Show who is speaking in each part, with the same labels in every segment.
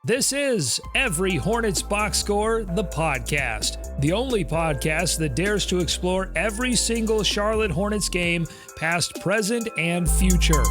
Speaker 1: This is Every Hornets Boxscore, the podcast. The only podcast that dares to explore every single Charlotte Hornets game, past, present, and future.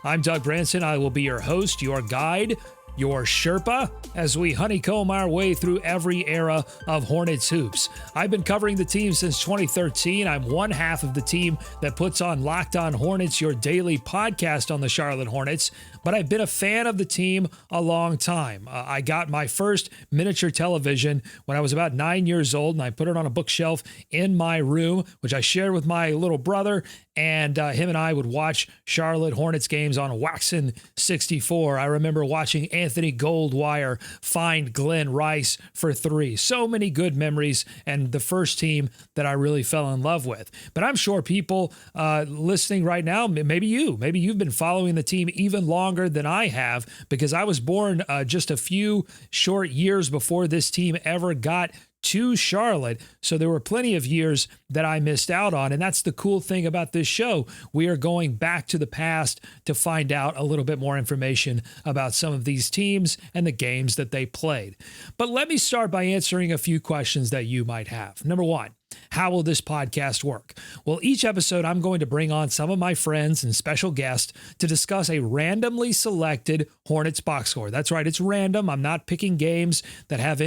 Speaker 1: I'm Doug Branson. I will be your host, your guide, your Sherpa, as we honeycomb our way through every era of Hornets hoops. I've been covering the team since 2013. I'm one half of the team that puts on Locked On Hornets, your daily podcast on the Charlotte Hornets, but I've been a fan of the team a long time. I got my first miniature television when I was about 9 years old, and I put it on a bookshelf in my room, which I shared with my little brother, and him and I would watch Charlotte Hornets games on Waxen 64. I remember watching Anthony Goldwire find Glenn Rice for three. So many good memories, and the first team that I really fell in love with. But I'm sure people listening right now, maybe you've been following the team even longer than I have, because I was born just a few short years before this team ever got to Charlotte. So there were plenty of years that I missed out on. And that's the cool thing about this show. We are going back to the past to find out a little bit more information about some of these teams and the games that they played. But let me start by answering a few questions that you might have. Number one, how will this podcast work? Well, each episode, I'm going to bring on some of my friends and special guests to discuss a randomly selected Hornets box score. That's right, it's random. I'm not picking games that have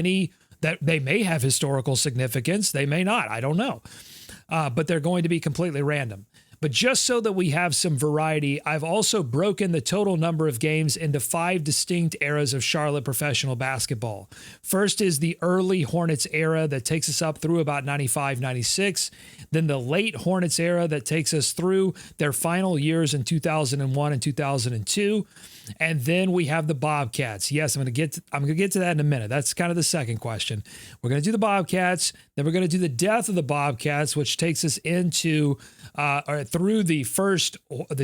Speaker 1: that they may have historical significance. They may not. I don't know. But they're going to be completely random. But just so that we have some variety, I've also broken the total number of games into 5 distinct eras of Charlotte professional basketball. First is the early Hornets era that takes us up through about 95, 96. Then the late Hornets era that takes us through their final years in 2001 and 2002. And then we have the Bobcats. Yes, I'm going to get to that in a minute. That's kind of the second question. We're going to do the Bobcats. Then we're going to do the death of the Bobcats, which takes us into or through the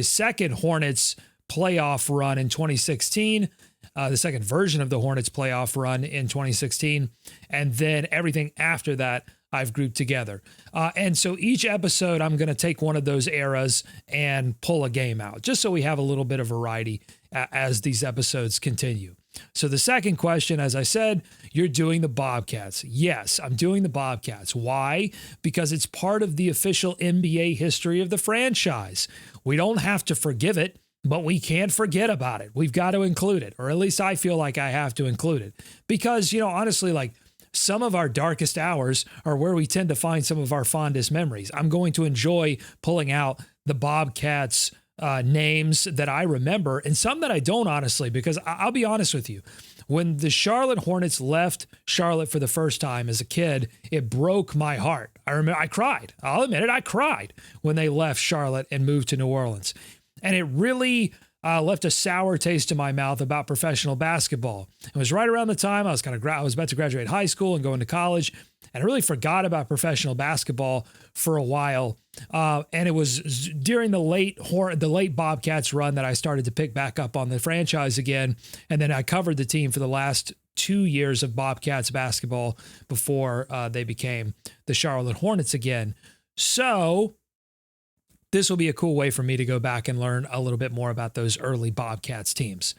Speaker 1: second Hornets playoff run in 2016. The second version of the Hornets playoff run in 2016. And then everything after that I've grouped together. And so each episode, I'm going to take one of those eras and pull a game out, just so we have a little bit of variety as these episodes continue. So the second question, as I said, you're doing the Bobcats. Yes, I'm doing the Bobcats. Why? Because it's part of the official NBA history of the franchise. We don't have to forgive it, but we can't forget about it. We've got to include it, or at least I feel like I have to include it. Because, honestly, like, some of our darkest hours are where we tend to find some of our fondest memories. I'm going to enjoy pulling out the Bobcats names that I remember, and some that I don't, honestly, because I'll be honest with you. When the Charlotte Hornets left Charlotte for the first time as a kid, it broke my heart. I remember I cried. I'll admit it, I cried when they left Charlotte and moved to New Orleans. And it really left a sour taste in my mouth about professional basketball. It was right around the time I was about to graduate high school and go into college, and I really forgot about professional basketball for a while. And it was during the late Bobcats run that I started to pick back up on the franchise again. And then I covered the team for the last 2 years of Bobcats basketball before they became the Charlotte Hornets again. So this will be a cool way for me to go back and learn a little bit more about those early Bobcats teams.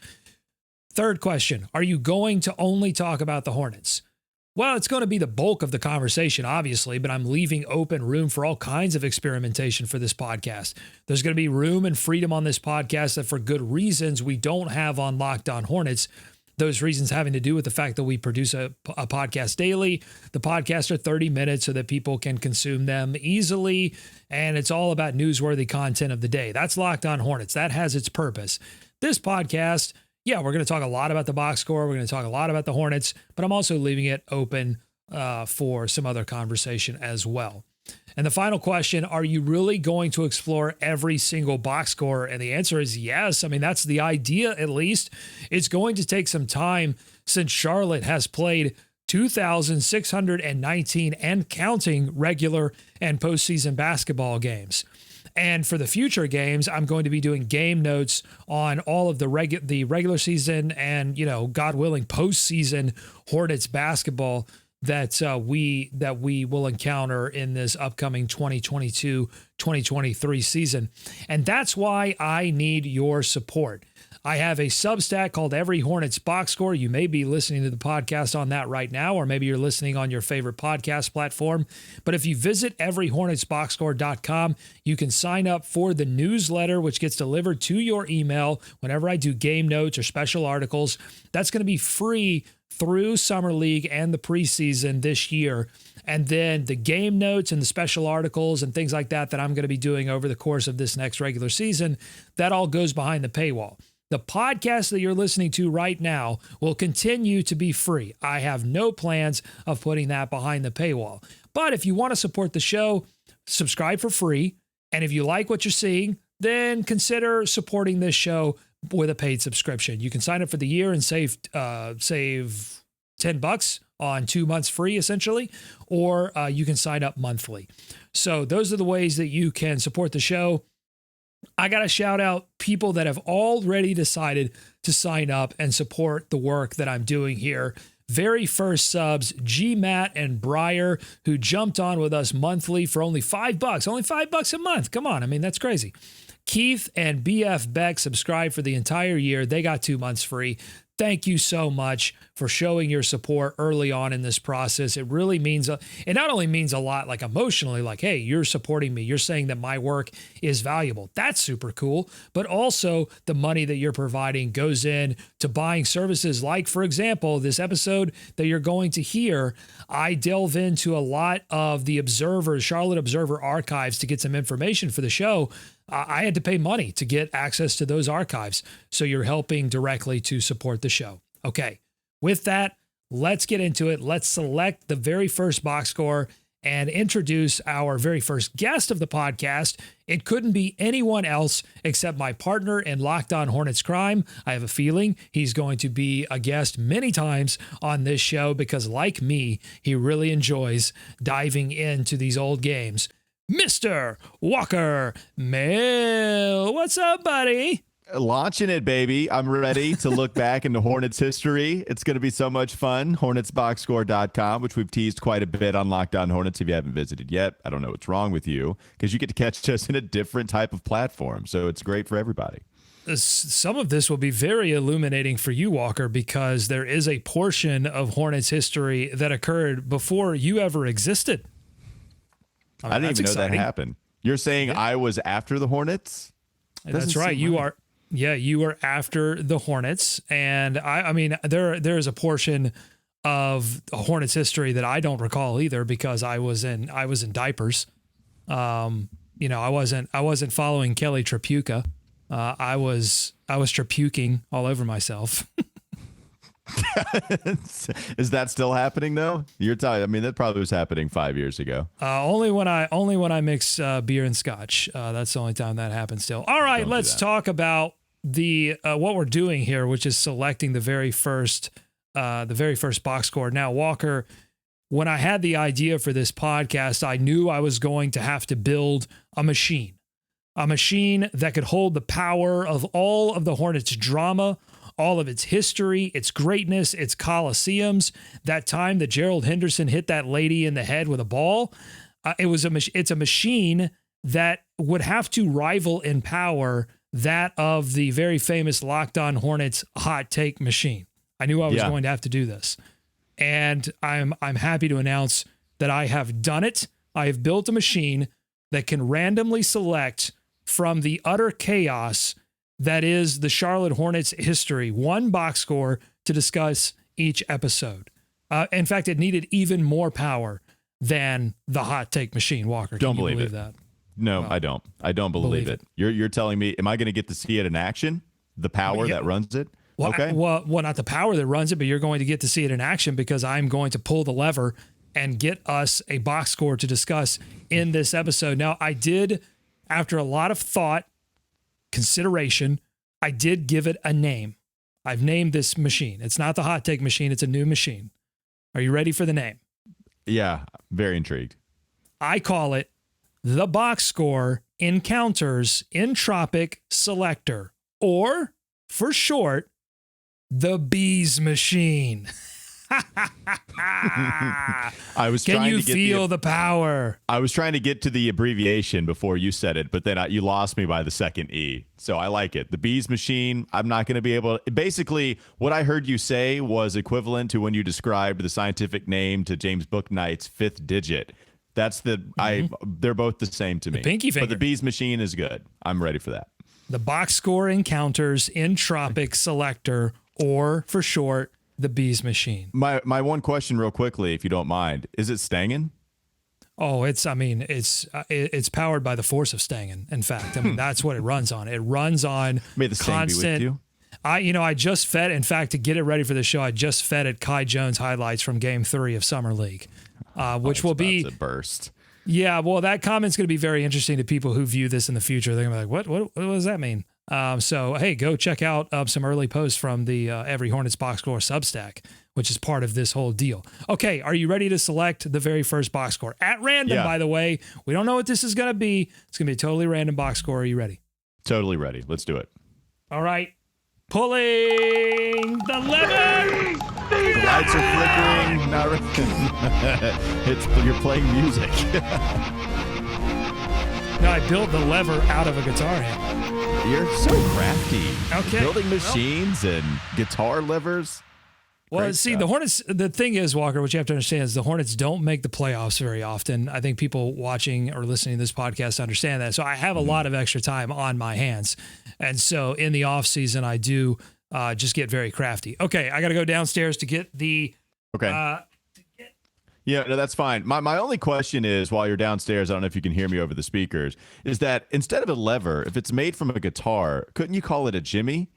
Speaker 1: Third question, are you going to only talk about the Hornets? Well, it's going to be the bulk of the conversation, obviously, but I'm leaving open room for all kinds of experimentation for this podcast. There's going to be room and freedom on this podcast that, for good reasons, we don't have on Locked On Hornets. Those reasons having to do with the fact that we produce a podcast daily. The podcasts are 30 minutes so that people can consume them easily, and it's all about newsworthy content of the day. That's Locked On Hornets. That has its purpose. This podcast, yeah, we're going to talk a lot about the box score. We're going to talk a lot about the Hornets, but I'm also leaving it open for some other conversation as well. And the final question, are you really going to explore every single box score? And the answer is yes. I mean, that's the idea, at least. It's going to take some time since Charlotte has played 2,619 and counting regular and postseason basketball games. And for the future games, I'm going to be doing game notes on all of the regular season and, God willing, postseason Hornets basketball that we will encounter in this upcoming 2022-2023 season. And that's why I need your support. I have a Substack called Every Hornets Boxscore. You may be listening to the podcast on that right now, or maybe you're listening on your favorite podcast platform. But if you visit everyhornetsboxscore.com, you can sign up for the newsletter, which gets delivered to your email whenever I do game notes or special articles. That's going to be free through Summer League and the preseason this year. And then the game notes and the special articles and things like that I'm going to be doing over the course of this next regular season, that all goes behind the paywall. The podcast that you're listening to right now will continue to be free. I have no plans of putting that behind the paywall. But if you want to support the show, subscribe for free. And if you like what you're seeing, then consider supporting this show with a paid subscription. You can sign up for the year and save $10 on 2 months free, essentially, or you can sign up monthly. So those are the ways that you can support the show. I got to shout out people that have already decided to sign up and support the work that I'm doing here. Very first subs, G. Matt and Breyer, who jumped on with us monthly for only $5. Only $5 a month. Come on. I mean, that's crazy. Keith and BF Beck subscribed for the entire year. They got 2 months free. Thank you so much for showing your support early on in this process. It really means, it not only means a lot, like emotionally, like, hey, you're supporting me. You're saying that my work is valuable. That's super cool. But also the money that you're providing goes in to buying services like, for example, this episode that you're going to hear. I delve into a lot of the Charlotte Observer archives to get some information for the show. I had to pay money to get access to those archives. So you're helping directly to support the show. Okay. With that, let's get into it. Let's select the very first box score and introduce our very first guest of the podcast. It couldn't be anyone else except my partner in Locked On Hornets Crime. I have a feeling he's going to be a guest many times on this show because, like me, he really enjoys diving into these old games. Mr. Walker Mehl. What's up, buddy?
Speaker 2: Launching it, baby. I'm ready to look back into Hornets history. It's going to be so much fun. HornetsBoxscore.com, which we've teased quite a bit on Locked On Hornets. If you haven't visited yet, I don't know what's wrong with you, because you get to catch us in a different type of platform. So it's great for everybody.
Speaker 1: Some of this will be very illuminating for you, Walker, because there is a portion of Hornets history that occurred before you ever existed.
Speaker 2: I didn't even know that happened. You're saying I was after the Hornets?
Speaker 1: That's right. You are. Yeah, you were after the Hornets. And I mean, there is a portion of Hornets history that I don't recall either because I was in diapers. I wasn't following Kelly Tripucka. I was tripuking all over myself.
Speaker 2: Is that still happening though? You're telling. I mean, that probably was happening 5 years ago.
Speaker 1: Only when I mix beer and scotch. That's the only time that happens. Still. All right, let's talk about the what we're doing here, which is selecting the very first box score. Now, Walker, when I had the idea for this podcast, I knew I was going to have to build a machine that could hold the power of all of the Hornets drama, all of its history, its greatness, its coliseums. That time that Gerald Henderson hit that lady in the head with a ball, it's a machine that would have to rival in power that of the very famous Locked On Hornets hot take machine. I knew I was going to have to do this, and I'm happy to announce that I have done it. I have built a machine that can randomly select from the utter chaos that is the Charlotte Hornets history, one box score to discuss each episode. In fact, it needed even more power than the hot take machine. Walker,
Speaker 2: don't
Speaker 1: can you
Speaker 2: believe
Speaker 1: that?
Speaker 2: No, I don't. I don't believe it. You're telling me, am I going to get to see it in action? The power that runs it?
Speaker 1: Well,
Speaker 2: okay.
Speaker 1: Well, not the power that runs it, but you're going to get to see it in action because I'm going to pull the lever and get us a box score to discuss in this episode. Now, I did, after a lot of thought, consideration, I did give it a name. I've named this machine. It's not the hot take machine. It's a new machine. Are you ready for the name?
Speaker 2: Yeah, very intrigued.
Speaker 1: I call it the Box Score Encounters Entropic Selector, or for short, the Bees Machine.
Speaker 2: I was
Speaker 1: Can
Speaker 2: trying
Speaker 1: you
Speaker 2: to get
Speaker 1: feel the power?
Speaker 2: I was trying to get to the abbreviation before you said it, but then you lost me by the second E. So I like it. The bees machine, I'm not going to be able to. Basically, what I heard you say was equivalent to when you described the scientific name to James Booknight's fifth digit. That's they're both the same to me.
Speaker 1: Pinky finger.
Speaker 2: But the bees machine is good. I'm ready for that.
Speaker 1: The box score encounters Entropic Selector, or for short, the bees machine.
Speaker 2: My one question real quickly, if you don't mind, is it Stangen?
Speaker 1: Oh, it's powered by the force of Stangen. In fact, that's what it runs on. It runs on
Speaker 2: May the Stang be with you.
Speaker 1: I just fed, in fact, to get it ready for the show, I just fed it Kai Jones highlights from Game 3 of Summer League, which will be
Speaker 2: a burst.
Speaker 1: Yeah, well, that comment's going to be very interesting to people who view this in the future. They're going to be like, what does that mean? So, hey, go check out some early posts from the Every Hornets Box Score Substack, which is part of this whole deal. Okay, are you ready to select the very first box score? At random, by the way. We don't know what this is going to be. It's going to be a totally random box score. Are you ready? Totally
Speaker 2: ready. Let's do it.
Speaker 1: All right. Pulling the lever.
Speaker 2: The lights are flickering. You're playing music.
Speaker 1: No, I built the lever out of a guitar handle.
Speaker 2: You're so crafty.
Speaker 1: Okay.
Speaker 2: Building machines and guitar levers.
Speaker 1: Well,
Speaker 2: Great
Speaker 1: see,
Speaker 2: stuff.
Speaker 1: the Hornets, the thing is, Walker, what you have to understand is the Hornets don't make the playoffs very often. I think people watching or listening to this podcast understand that. So I have a lot of extra time on my hands. And so in the off season, I do just get very crafty. Okay, I got to go downstairs to get the...
Speaker 2: Okay. Yeah, no, that's fine. My only question is, while you're downstairs, I don't know if you can hear me over the speakers, is that instead of a lever, if it's made from a guitar, couldn't you call it a Jimmy?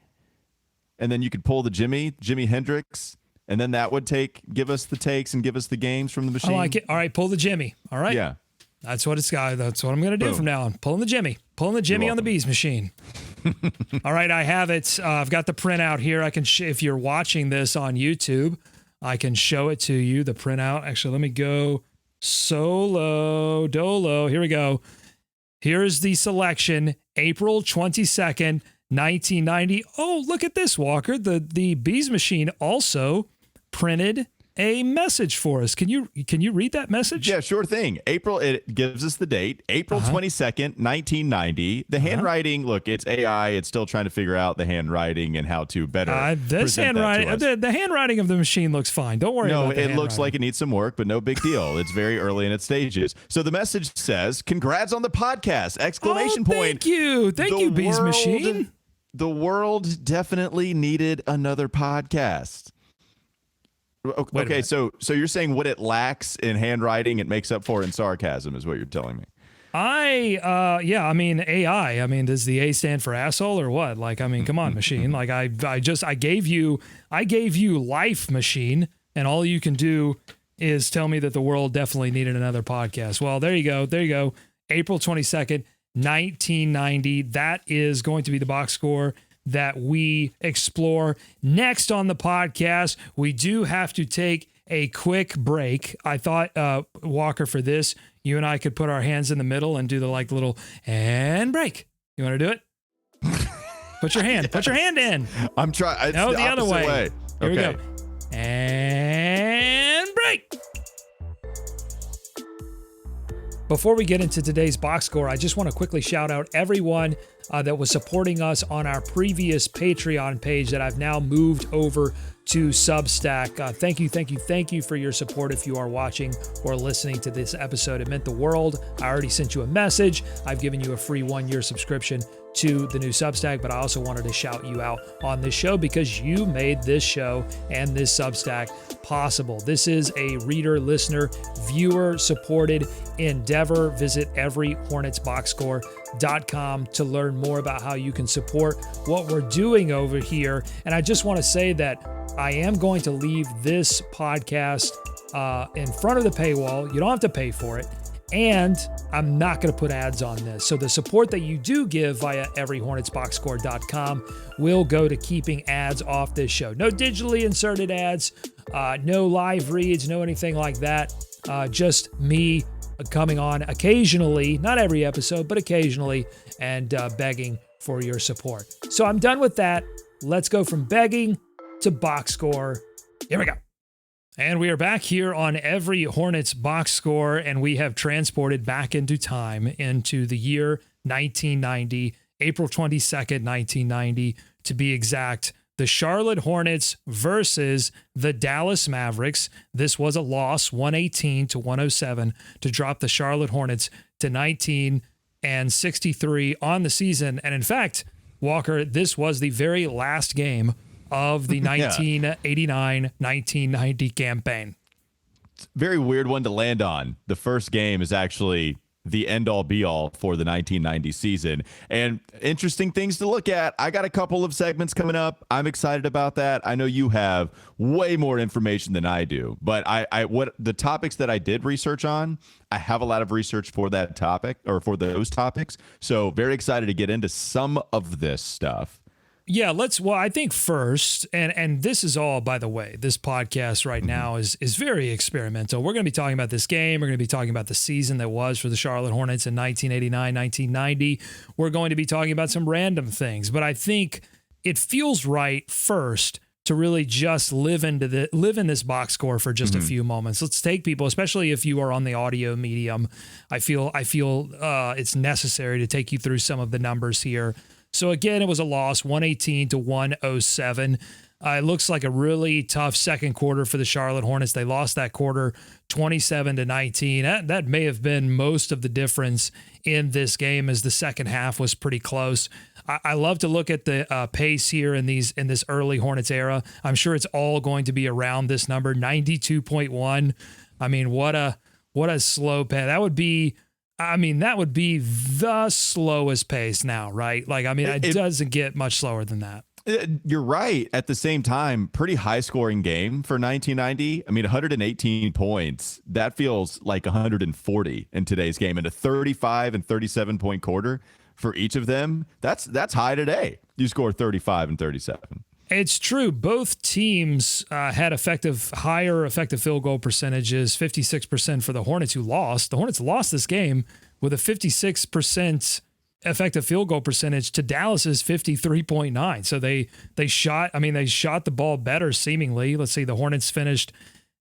Speaker 2: And then you could pull the Jimi Hendrix, and then that would give us the takes and give us the games from the machine.
Speaker 1: I like it. All right, pull the Jimmy. All right.
Speaker 2: Yeah.
Speaker 1: That's what it's got. That's what I'm going to do from now on. Pulling the Jimmy. Pulling the Jimmy on the bees machine. All right, I have it. I've got the printout here. I can, if you're watching this on YouTube, I can show it to you, the printout. Actually, let me go solo, dolo. Here we go. Here's the selection, April 22nd, 1990. Oh, look at this, Walker. The bees machine also printed a message for us. Can you read that message?
Speaker 2: Yeah, sure thing. It gives us the date, April 22nd, 1990. The handwriting, look, it's AI. It's still trying to figure out the handwriting and how to better
Speaker 1: this
Speaker 2: present
Speaker 1: handwriting.
Speaker 2: that to us.
Speaker 1: The handwriting of the machine looks fine. Don't worry about it.
Speaker 2: No, it looks like it needs some work, but no big deal. It's very early in its stages. So the message says, "Congrats on the podcast!" Exclamation point.
Speaker 1: Thank you, bees machine.
Speaker 2: The world definitely needed another podcast. Okay, so you're saying what it lacks in handwriting, it makes up for in sarcasm, is what you're telling me.
Speaker 1: AI. Does the A stand for asshole or what? Like, I mean, come on, machine. Like, I gave you life, machine, and all you can do is tell me that the world definitely needed another podcast. Well, there you go. April 22nd, 1990. That is going to be the box score that we explore next on the podcast. We do have to take a quick break. I thought, Walker, for this, you and I could put our hands in the middle and do the little and break. You want to do it? Put your hand in.
Speaker 2: I'm trying.
Speaker 1: No, the other way. Here we go. And break. Before we get into today's box score, I just want to quickly shout out everyone that was supporting us on our previous Patreon page that I've now moved over to Substack. Thank you for your support. If you are watching or listening to this episode, it meant the world. I already sent you a message. I've given you a free 1-year subscription to the new Substack, but I also wanted to shout you out on this show because you made this show and this Substack possible. This is a reader, listener, viewer supported endeavor. Visit everyhornetsboxscore.com to learn more about how you can support what we're doing over here. And I just want to say that I am going to leave this podcast in front of the paywall. You don't have to pay for it. And I'm not going to put ads on this. So the support that you do give via everyhornetsboxscore.com will go to keeping ads off this show. No digitally inserted ads, no live reads, no anything like that. Just me coming on occasionally, not every episode, but occasionally, and begging for your support. So I'm done with that. Let's go from begging to box score. Here we go. And we are back here on Every Hornets Box Score, and we have transported back into time into the year 1990, April 22nd, 1990, to be exact. The Charlotte Hornets versus the Dallas Mavericks. This was a loss, 118-107, to drop the Charlotte Hornets to 19-63 on the season. And in fact, Walker, this was the very last game of the 1989-1990 campaign.
Speaker 2: Very weird one to land on. The first game is actually the end-all be-all for the 1990 season. And interesting things to look at. I got a couple of segments coming up. I'm excited about that. I know you have way more information than I do. But what the topics that I did research on, I have a lot of research for that topic or for those topics. So very excited to get into some of this stuff.
Speaker 1: Yeah, I think first, and this is all, by the way, this podcast right now is very experimental. We're going to be talking about this game. We're going to be talking about the season that was for the Charlotte Hornets in 1989, 1990. We're going to be talking about some random things, but I think it feels right first to really just live in this box score for just a few moments. Let's take people, especially if you are on the audio medium. I feel it's necessary to take you through some of the numbers here. So again, it was a loss, 118-107. It looks like a really tough second quarter for the Charlotte Hornets. They lost that quarter 27-19. That may have been most of the difference in this game, as the second half was pretty close. I love to look at the pace here in this early Hornets era. I'm sure it's all going to be around this number, 92.1. I mean, what a slow pace. That would be the slowest pace now, right? Like, I mean, it doesn't get much slower than that.
Speaker 2: You're right. At the same time, pretty high scoring game for 1990. I mean, 118 points. That feels like 140 in today's game, and a 35 and 37 point quarter for each of them. That's high today. You score 35 and 37.
Speaker 1: It's true. Both teams had higher effective field goal percentages, 56% for the Hornets, who lost. The Hornets lost this game with a 56% effective field goal percentage to Dallas's 53.9. So they shot the ball better seemingly. Let's see, the Hornets finished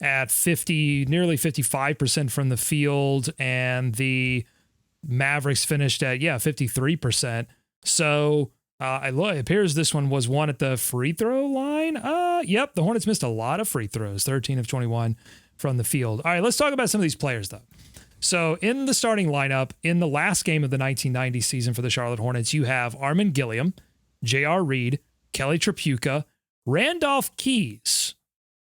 Speaker 1: at nearly 55% from the field, and the Mavericks finished at 53%. So it appears this one was won at the free throw line. Yep, the Hornets missed a lot of free throws, 13 of 21 from the field. All right, let's talk about some of these players, though. So in the starting lineup, in the last game of the 1990 season for the Charlotte Hornets, you have Armen Gilliam, J.R. Reed, Kelly Tripucka, Randolph Keys.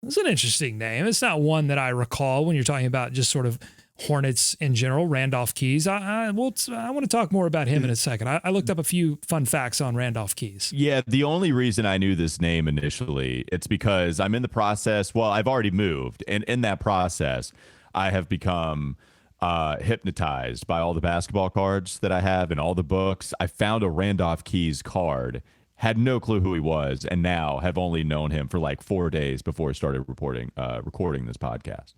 Speaker 1: That's an interesting name. It's not one that I recall when you're talking about just sort of Hornets in general. Randolph Keys. I want to talk more about him in a second. I looked up a few fun facts on Randolph Keys.
Speaker 2: Yeah, the only reason I knew this name initially, it's because I'm in the process. Well, I've already moved, and in that process, I have become hypnotized by all the basketball cards that I have and all the books. I found a Randolph Keys card, had no clue who he was, and now have only known him for like 4 days before I started recording this podcast.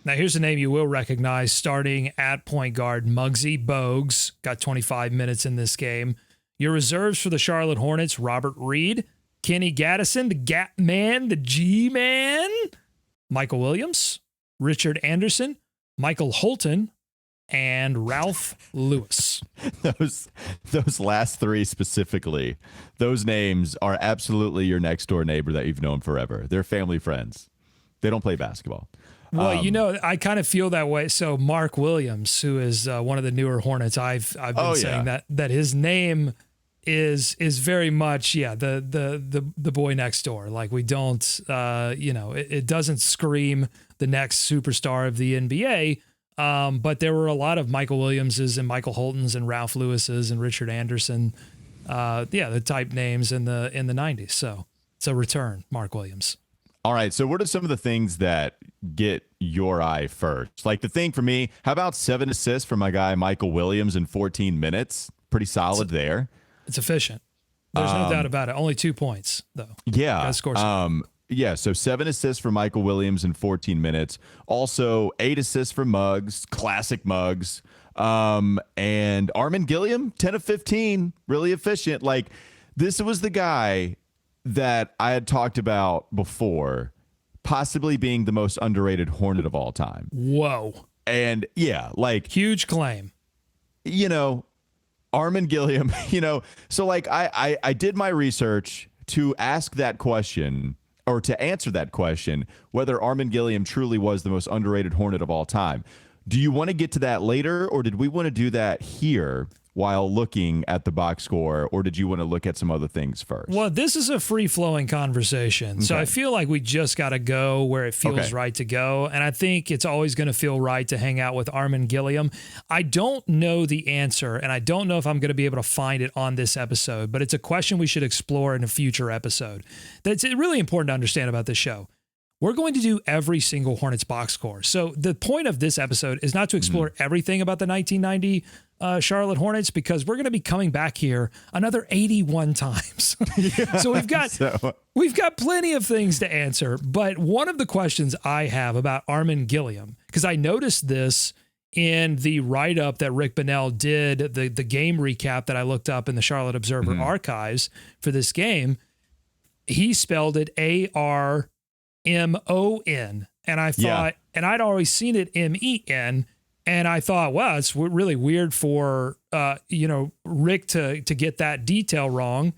Speaker 1: Now, here's a name you will recognize starting at point guard. Muggsy Bogues got 25 minutes in this game. Your reserves for the Charlotte Hornets: Robert Reed, Kenny Gaddison, the Gat Man, the G-Man, Michael Williams, Richard Anderson, Michael Holton, and Ralph Lewis.
Speaker 2: Those last three specifically, those names are absolutely your next door neighbor that you've known forever. They're family friends. They don't play basketball.
Speaker 1: Well, I kind of feel that way. So Mark Williams, who is one of the newer Hornets, I've been saying that his name is very much the boy next door. Like, we don't it doesn't scream the next superstar of the NBA. But there were a lot of Michael Williamses and Michael Holtons and Ralph Lewises and Richard Anderson, the type names in the 90s. So it's a return, Mark Williams.
Speaker 2: All right, so what are some of the things that get your eye first? Like, the thing for me, how about 7 assists from my guy Michael Williams in 14 minutes? Pretty solid there.
Speaker 1: It's efficient. There's no doubt about it. Only 2 points, though.
Speaker 2: Yeah. So 7 assists for Michael Williams in 14 minutes. Also, 8 assists for Muggs, classic Muggs. And Armen Gilliam, 10 of 15, really efficient. Like, this was the guy that I had talked about before, possibly being the most underrated Hornet of all time.
Speaker 1: Whoa.
Speaker 2: And yeah, like
Speaker 1: huge claim.
Speaker 2: Armen Gilliam, so like I did my research to ask that question or to answer that question, whether Armen Gilliam truly was the most underrated Hornet of all time. Do you want to get to that later, or did we want to do that here while looking at the box score, or did you want to look at some other things first?
Speaker 1: Well, this is a free-flowing conversation, so I feel like we just got to go where it feels right to go, and I think it's always going to feel right to hang out with Armen Gilliam. I don't know the answer, and I don't know if I'm going to be able to find it on this episode, but it's a question we should explore in a future episode. That's really important to understand about this show. We're going to do every single Hornets box score. So the point of this episode is not to explore everything about the 1990 Charlotte Hornets, because we're going to be coming back here another 81 times. So we've got plenty of things to answer. But one of the questions I have about Armen Gilliam, because I noticed this in the write-up that Rick Bonnell did, the game recap that I looked up in the Charlotte Observer archives for this game, he spelled it Armon. And I thought, and I'd always seen it Men, and I thought, wow, it's really weird for, Rick to get that detail wrong.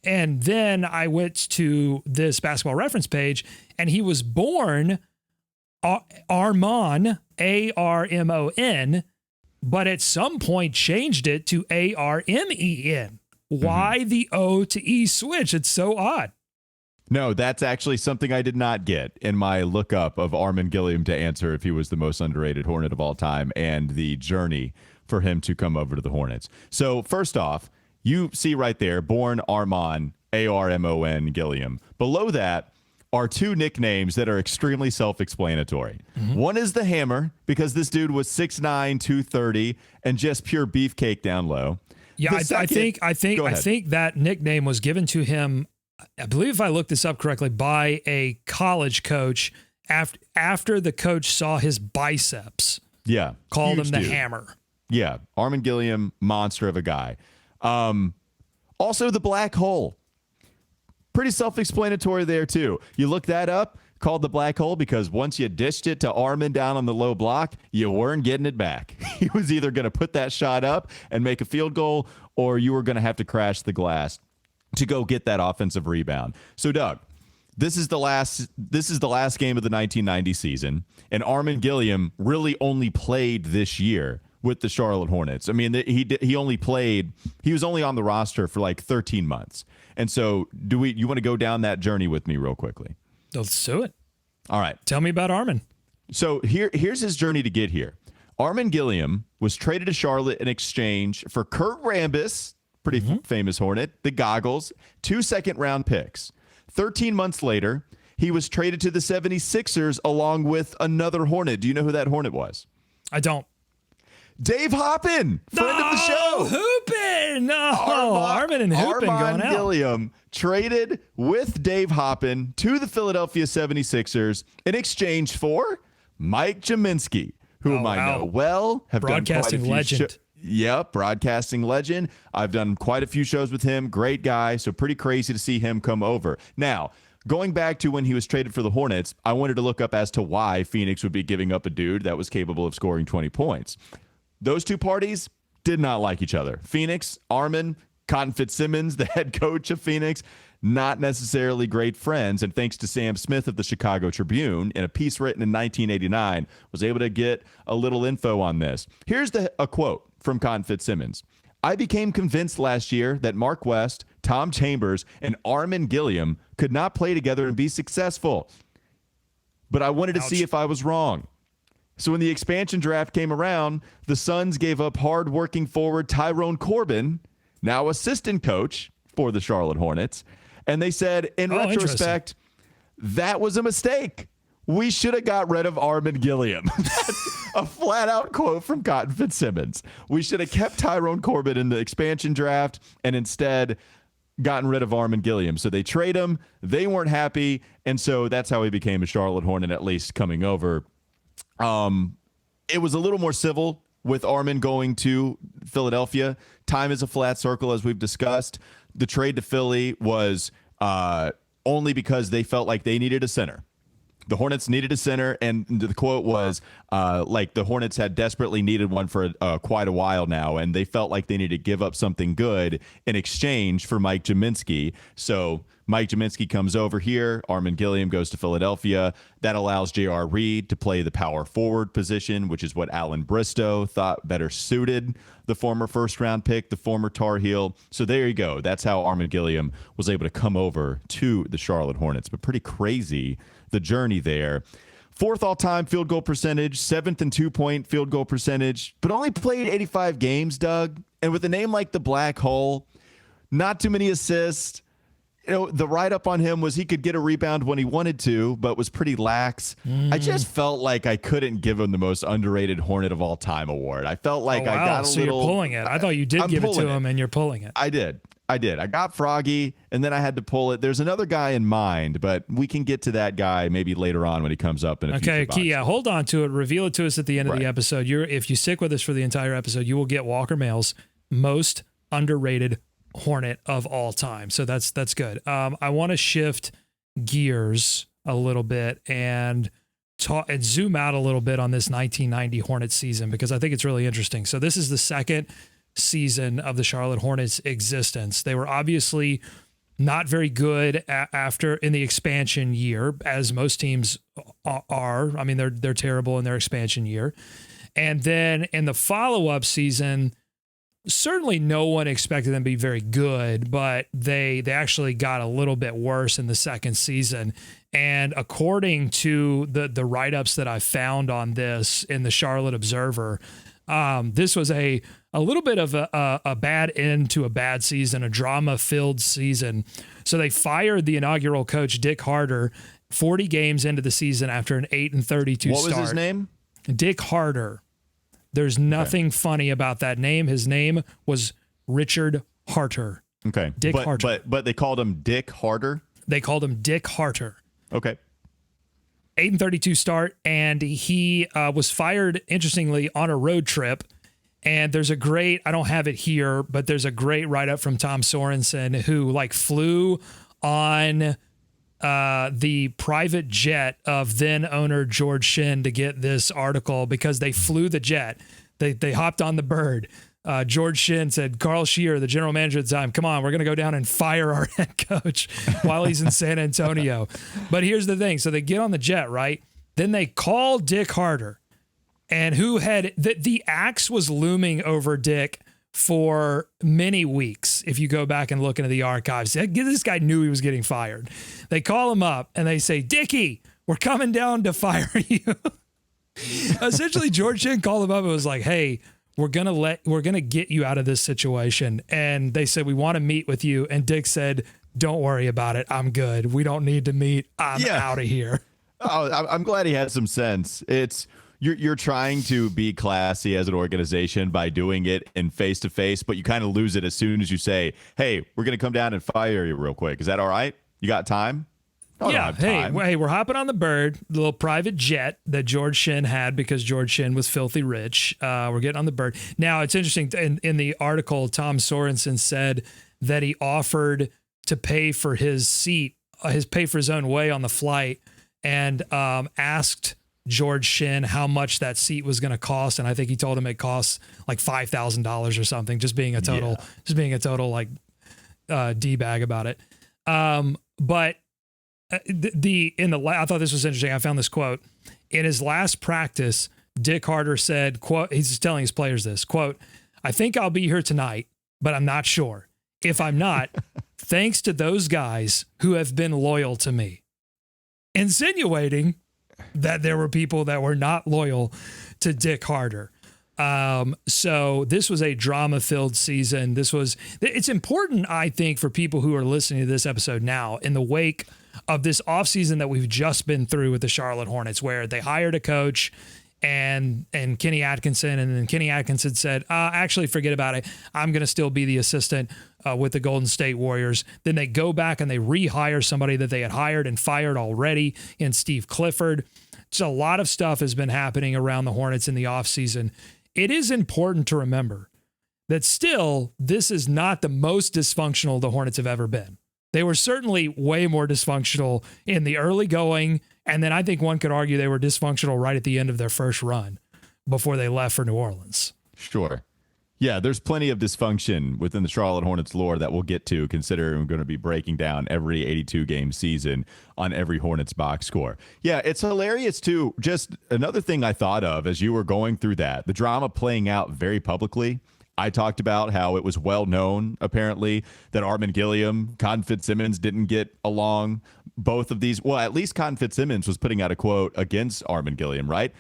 Speaker 1: And then I went to this basketball reference page, and he was born Armon, Armon, but at some point changed it to Armen. Why the O to E switch? It's so odd.
Speaker 2: No, that's actually something I did not get in my lookup of Armen Gilliam to answer if he was the most underrated Hornet of all time and the journey for him to come over to the Hornets. So first off, you see right there, born Armon, Armon Gilliam. Below that are two nicknames that are extremely self-explanatory. One is the Hammer, because this dude was 6'9", 230, and just pure beefcake down low.
Speaker 1: Yeah, I think that nickname was given to him, I believe if I looked this up correctly, by a college coach after the coach saw his biceps.
Speaker 2: Yeah.
Speaker 1: Called him the Hammer.
Speaker 2: Yeah. Armen Gilliam, monster of a guy. Also the Black Hole. Pretty self-explanatory there too. You look that up, called the Black Hole because once you dished it to Armen down on the low block, you weren't getting it back. He was either going to put that shot up and make a field goal, or you were going to have to crash the glass to go get that offensive rebound. So Doug, this is the last game of the 1990 season, and Armen Gilliam really only played this year with the Charlotte Hornets. I mean, he was only on the roster for like 13 months. And so you want to go down that journey with me real quickly?
Speaker 1: Let's do it.
Speaker 2: All right.
Speaker 1: Tell me about Armen.
Speaker 2: So here's his journey to get here. Armen Gilliam was traded to Charlotte in exchange for Kurt Rambis, pretty famous Hornet, the goggles, 2 second-round picks. 13 months later, he was traded to the 76ers along with another Hornet. Do you know who that Hornet was?
Speaker 1: I don't.
Speaker 2: Dave Hoppin, friend of the show.
Speaker 1: Hoopin! No, Armen and Hoopin going out.
Speaker 2: Gilliam traded with Dave Hoppin to the Philadelphia 76ers in exchange for Mike Jaminski, whom I know well. Have
Speaker 1: broadcasting
Speaker 2: done quite a few
Speaker 1: legend.
Speaker 2: Yep, broadcasting legend. I've done quite a few shows with him. Great guy. So pretty crazy to see him come over. Now, going back to when he was traded for the Hornets, I wanted to look up as to why Phoenix would be giving up a dude that was capable of scoring 20 points. Those two parties did not like each other. Phoenix, Armen, Cotton Fitzsimmons, the head coach of Phoenix, not necessarily great friends. And thanks to Sam Smith of the Chicago Tribune, in a piece written in 1989, was able to get a little info on this. Here's a quote from Cotton Fitzsimmons. I became convinced last year that Mark West, Tom Chambers, and Armen Gilliam could not play together and be successful. But I wanted to see if I was wrong. So when the expansion draft came around, the Suns gave up hard-working forward Tyrone Corbin, now assistant coach for the Charlotte Hornets, and they said, in retrospect, that was a mistake. We should have got rid of Armen Gilliam. That's a flat-out quote from Cotton Fitzsimmons. We should have kept Tyrone Corbin in the expansion draft and instead gotten rid of Armen Gilliam. So they trade him. They weren't happy, and so that's how he became a Charlotte Hornet, at least coming over. It was a little more civil with Armen going to Philadelphia. Time is a flat circle, as we've discussed. The trade to Philly was only because they felt like they needed a center. The Hornets needed a center, and the quote was, like the Hornets had desperately needed one for quite a while now, and they felt like they needed to give up something good in exchange for Mike Gminski. So Mike Gminski comes over here. Armen Gilliam goes to Philadelphia. That allows J.R. Reed to play the power forward position, which is what Alan Bristow thought better suited the former first-round pick, the former Tar Heel. So there you go. That's how Armen Gilliam was able to come over to the Charlotte Hornets. But pretty crazy, the journey there. 4th all-time field goal percentage, 7th and 2-point field goal percentage, but only played 85 games, Doug. And with a name like the Black Hole, not too many assists. You know, the write-up on him was he could get a rebound when he wanted to, but was pretty lax. I just felt like I couldn't give him the most underrated Hornet of all time award. I felt like I got a
Speaker 1: so
Speaker 2: little...
Speaker 1: you're pulling it. I thought you did give it to him, and you're pulling it.
Speaker 2: I did. I got froggy, and then I had to pull it. There's another guy in mind, but we can get to that guy maybe later on when he comes up in a future box.
Speaker 1: Yeah, hold on to it. Reveal it to us at the end of the episode. If you stick with us for the entire episode, you will get Walker Mehl's most underrated Hornet of all time. So that's good. I want to shift gears a little bit and talk and zoom out a little bit on this 1990 Hornets season, because I think it's really interesting. So this is the second season of the Charlotte Hornets existence. They were obviously not very good after in the expansion year, as most teams are. I mean, they're terrible in their expansion year. And then in the follow-up season, certainly no one expected them to be very good, but they actually got a little bit worse in the second season. And according to the write-ups that I found on this in the Charlotte Observer, this was a little bit of a bad end to a bad season, a drama-filled season. So they fired the inaugural coach, Dick Harter, 40 games into the season after an 8-32 start.
Speaker 2: What was his name?
Speaker 1: Dick Harter. There's nothing funny about that name. His name was Richard Harter.
Speaker 2: Okay.
Speaker 1: Dick Harter.
Speaker 2: But they called him Dick Harter?
Speaker 1: They called him Dick Harter.
Speaker 2: Okay.
Speaker 1: 8-32 start, and he was fired, interestingly, on a road trip. And there's a great, I don't have it here, but there's a great write-up from Tom Sorensen, who flew on the private jet of then owner George Shinn to get this article, because they flew the jet. They hopped on the bird. George Shinn said, Carl Shear, the general manager at the time, come on, we're going to go down and fire our head coach while he's in San Antonio. But here's the thing. So they get on the jet, right? Then they call Dick Harter, and who had the axe was looming over Dick for many weeks. If you go back and look into the archives, this guy knew he was getting fired. They call him up and they say, Dickie, we're coming down to fire you. Essentially, George Shinn called him up and was like, hey, we're going to get you out of this situation. And they said, we want to meet with you. And Dick said, don't worry about it. I'm good. We don't need to meet. I'm out of here.
Speaker 2: Oh, I'm glad he had some sense. You're trying to be classy as an organization by doing it in face-to-face, but you kind of lose it as soon as you say, hey, we're going to come down and fire you real quick. Is that all right? You got time? Oh,
Speaker 1: yeah. Hey, we're hopping on the bird, the little private jet that George Shinn had because George Shinn was filthy rich. We're getting on the bird. Now, it's interesting. In the article, Tom Sorensen said that he offered to pay for his seat, pay for his own way on the flight, and asked George Shinn how much that seat was going to cost. And I think he told him it costs like $5,000 or something, just being a total D-bag about it. But I thought this was interesting. I found this quote in his last practice. Dick Harter said, quote, he's just telling his players this quote, I think I'll be here tonight, but I'm not sure. If I'm not, thanks to those guys who have been loyal to me, insinuating that there were people that were not loyal to Dick Harter. So this was a drama-filled season. It's important, I think, for people who are listening to this episode now in the wake of this offseason that we've just been through with the Charlotte Hornets, where they hired a coach and Kenny Atkinson, and then Kenny Atkinson said, actually, forget about it. I'm going to still be the assistant with the Golden State Warriors. Then they go back and they rehire somebody that they had hired and fired already in Steve Clifford. So a lot of stuff has been happening around the Hornets in the offseason. It is important to remember that still, this is not the most dysfunctional the Hornets have ever been. They were certainly way more dysfunctional in the early going And then I think one could argue they were dysfunctional right at the end of their first run before they left for New Orleans.
Speaker 2: Sure. Yeah, there's plenty of dysfunction within the Charlotte Hornets lore that we'll get to, considering we're going to be breaking down every 82-game season on every Hornets box score. Yeah, it's hilarious, too. Just another thing I thought of as you were going through that, the drama playing out very publicly. I talked about how it was well known, apparently, that Armen Gilliam, Con Fitzsimmons didn't get along. Both of these, well, at least Con Fitzsimmons was putting out a quote against Armen Gilliam, right?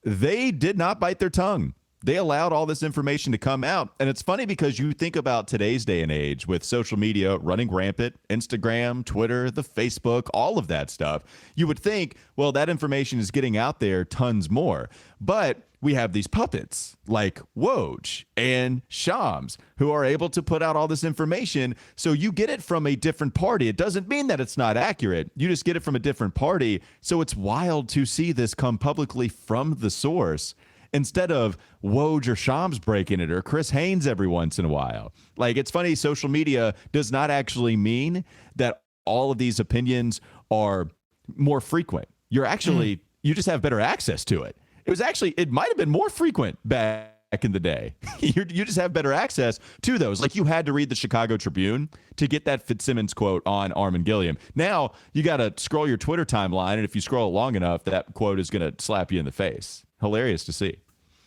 Speaker 2: They did not bite their tongue. They allowed all this information to come out. And it's funny because you think about today's day and age with social media running rampant, Instagram, Twitter, the Facebook, all of that stuff. You would think, well, that information is getting out there tons more. But we have these puppets like Woj and Shams who are able to put out all this information. So you get it from a different party. It doesn't mean that it's not accurate. You just get it from a different party. So it's wild to see this come publicly from the source, instead of Woj or Shams breaking it or Chris Haynes every once in a while. Like, it's funny, social media does not actually mean that all of these opinions are more frequent. You're actually, you just have better access to it. It might have been more frequent back in the day. You just have better access to those. Like, you had to read the Chicago Tribune to get that Fitzsimmons quote on Armen Gilliam. Now you got to scroll your Twitter timeline, and if you scroll long enough, that quote is going to slap you in the face. Hilarious to see.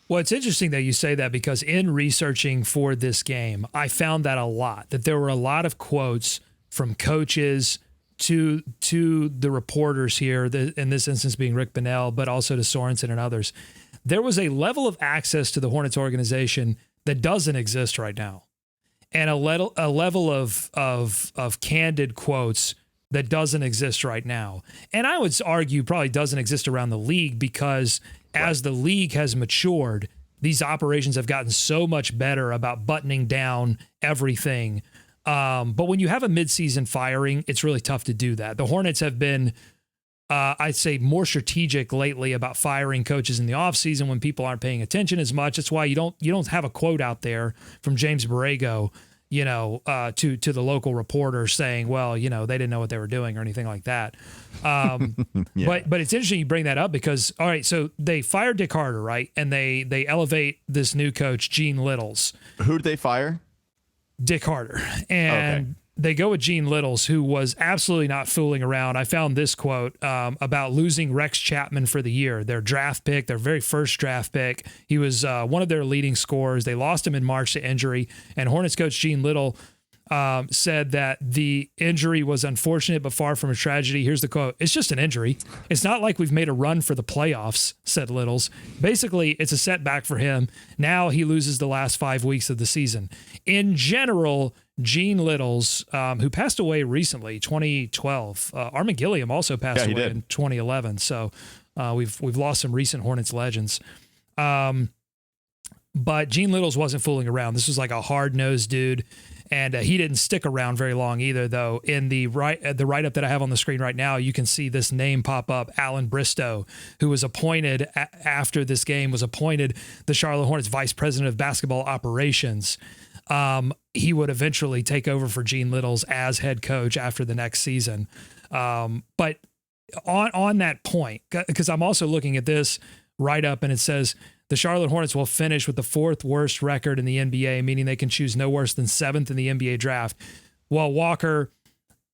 Speaker 1: Well, it's interesting that you say that, because in researching for this game, I found that a lot, that there were a lot of quotes from coaches to the reporters here, in this instance being Rick Mehl, but also to Sorensen and others. There was a level of access to the Hornets organization that doesn't exist right now, and a level of candid quotes that doesn't exist right now. And I would argue probably doesn't exist around the league, because as the league has matured, these operations have gotten so much better about buttoning down everything. But when you have a midseason firing, it's really tough to do that. The Hornets have been, I'd say, more strategic lately about firing coaches in the offseason when people aren't paying attention as much. That's why you don't have a quote out there from James Borrego, to the local reporter saying, well, they didn't know what they were doing or anything like that. Yeah. But it's interesting you bring that up, because, all right, so they fired Dick Harter, right? And they elevate this new coach, Gene Littles.
Speaker 2: Who did they fire?
Speaker 1: Dick Harter. And they go with Gene Littles, who was absolutely not fooling around. I found this quote about losing Rex Chapman for the year, their draft pick, their very first draft pick. He was one of their leading scorers. They lost him in March to injury, and Hornets coach Gene Little said that the injury was unfortunate but far from a tragedy. Here's the quote: "It's just an injury. It's not like we've made a run for the playoffs," said Littles. Basically, it's a setback for him. Now he loses the last 5 weeks of the season. In general, Gene Littles, who passed away recently, 2012. Armen Gilliam also passed away in 2011. So we've lost some recent Hornets legends. But Gene Littles wasn't fooling around. This was like a hard-nosed dude. And he didn't stick around very long either, though. In the write-up that I have on the screen right now, you can see this name pop up, Alan Bristow, who was appointed after this game, was appointed the Charlotte Hornets Vice President of Basketball Operations. He would eventually take over for Gene Littles as head coach after the next season. But on that point, because I'm also looking at this write-up, and it says, the Charlotte Hornets will finish with the 4th worst record in the NBA, meaning they can choose no worse than 7th in the NBA draft. Well, Walker,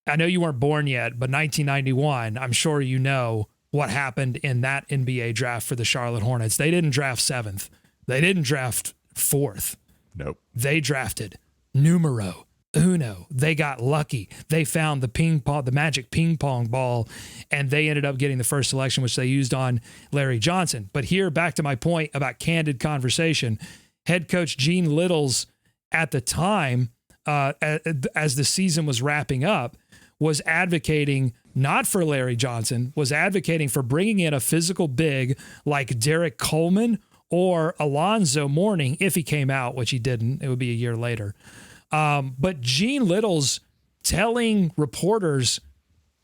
Speaker 1: I know you weren't born yet, but 1991, I'm sure you know what happened in that NBA draft for the Charlotte Hornets. They didn't draft 7th. They didn't draft 4th.
Speaker 2: Nope.
Speaker 1: They drafted numero uno. They got lucky. They found the magic ping pong ball, and they ended up getting the first selection, which they used on Larry Johnson. But here, back to my point about candid conversation, head coach Gene Littles at the time, as the season was wrapping up, was advocating not for Larry Johnson, was advocating for bringing in a physical big like Derek Coleman or Alonzo Mourning if he came out, which he didn't. It would be a year later. But Gene Littles telling reporters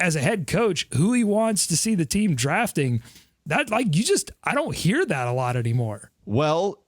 Speaker 1: as a head coach who he wants to see the team drafting, that I don't hear that a lot anymore.
Speaker 2: Well,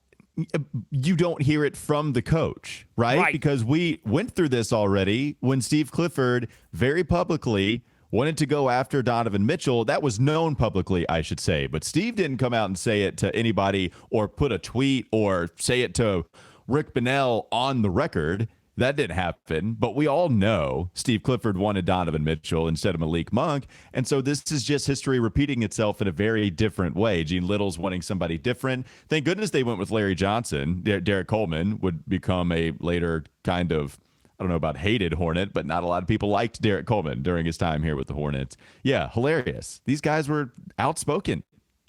Speaker 2: you don't hear it from the coach, right? Because we went through this already when Steve Clifford very publicly wanted to go after Donovan Mitchell. That was known publicly, I should say. But Steve didn't come out and say it to anybody or put a tweet or say it to Rick Mehl on the record. That didn't happen, but we all know Steve Clifford wanted Donovan Mitchell instead of Malik Monk, and so this is just history repeating itself in a very different way. Gene Little's wanting somebody different. Thank goodness they went with Larry Johnson. Derek Coleman would become a later kind of, I don't know about hated Hornet, but not a lot of people liked Derek Coleman during his time here with the Hornets. Yeah, hilarious. These guys were outspoken.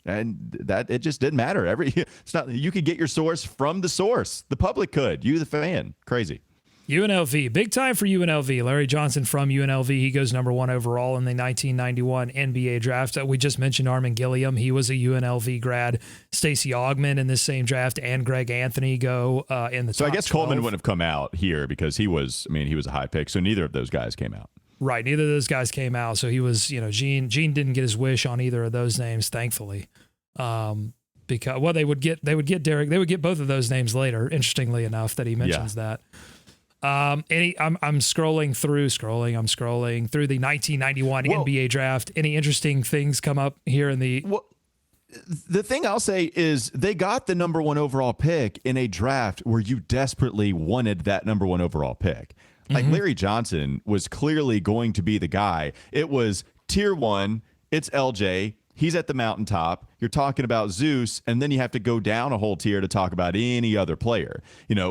Speaker 2: And that it just didn't matter. It's not, you could get your source from the source. The public could. You, the fan. Crazy.
Speaker 1: UNLV, big time for UNLV. Larry Johnson from UNLV. He goes number 1 overall in the 1991 NBA draft. We just mentioned Armen Gilliam. He was a UNLV grad. Stacey Augmon in this same draft, and Greg Anthony go in the top
Speaker 2: So I guess
Speaker 1: 12.
Speaker 2: Coleman wouldn't have come out here because he was a high pick. So neither of those guys came out.
Speaker 1: Right. Neither of those guys came out. So he was, Gene didn't get his wish on either of those names, thankfully. Because they would get Derek. They would get both of those names later. Interestingly enough, that he mentions that. I'm scrolling through the 1991 NBA draft. Any interesting things come up here in the?
Speaker 2: Well, the thing I'll say is they got the number 1 overall pick in a draft where you desperately wanted that number 1 overall pick. Like Larry Johnson was clearly going to be the guy. It was tier 1. It's LJ. He's at the mountaintop. You're talking about Zeus, and then you have to go down a whole tier to talk about any other player.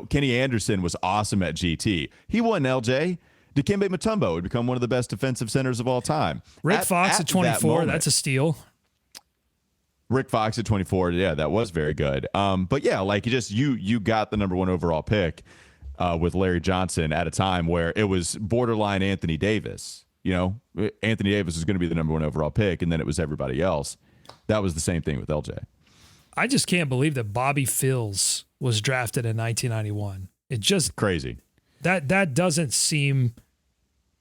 Speaker 2: Kenny Anderson was awesome at GT. He won LJ. Dikembe Mutombo would become one of the best defensive centers of all time.
Speaker 1: Rick Fox at 24, that's a steal.
Speaker 2: Rick Fox at 24, yeah, that was very good. But yeah, like you got the number 1 overall pick with Larry Johnson at a time where it was borderline Anthony Davis. Anthony Davis was going to be the number 1 overall pick, and then it was everybody else. That was the same thing with LJ.
Speaker 1: I just can't believe that Bobby Phills was drafted in 1991. It just
Speaker 2: crazy.
Speaker 1: That doesn't seem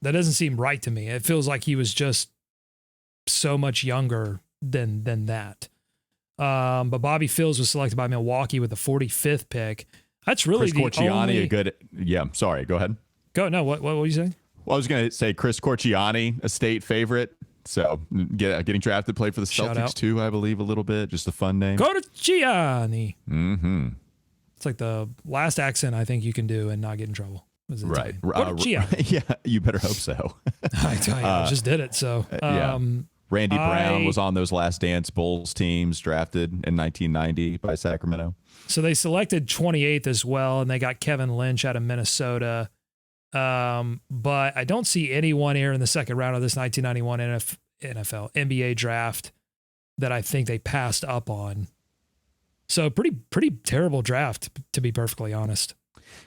Speaker 1: right to me. It feels like he was just so much younger than that. But Bobby Phills was selected by Milwaukee with the 45th pick. That's really
Speaker 2: Chris Corchiani, yeah. Sorry, go ahead.
Speaker 1: Go. No, what were you saying?
Speaker 2: Well, I was going to say Chris Corchiani, a state favorite. So getting drafted, played for the Celtics too, I believe, a little bit. Just a fun name.
Speaker 1: Corchiani.
Speaker 2: Mm-hmm.
Speaker 1: It's like the last accent I think you can do and not get in trouble.
Speaker 2: Right.
Speaker 1: Corchiani.
Speaker 2: Yeah, you better hope so.
Speaker 1: I just did it. So
Speaker 2: Randy Brown was on those Last Dance Bulls teams, drafted in 1990 by Sacramento.
Speaker 1: So they selected 28th as well, and they got Kevin Lynch out of Minnesota. But I don't see anyone here in the second round of this 1991 NFL NBA draft that I think they passed up on. So pretty terrible draft, to be perfectly honest.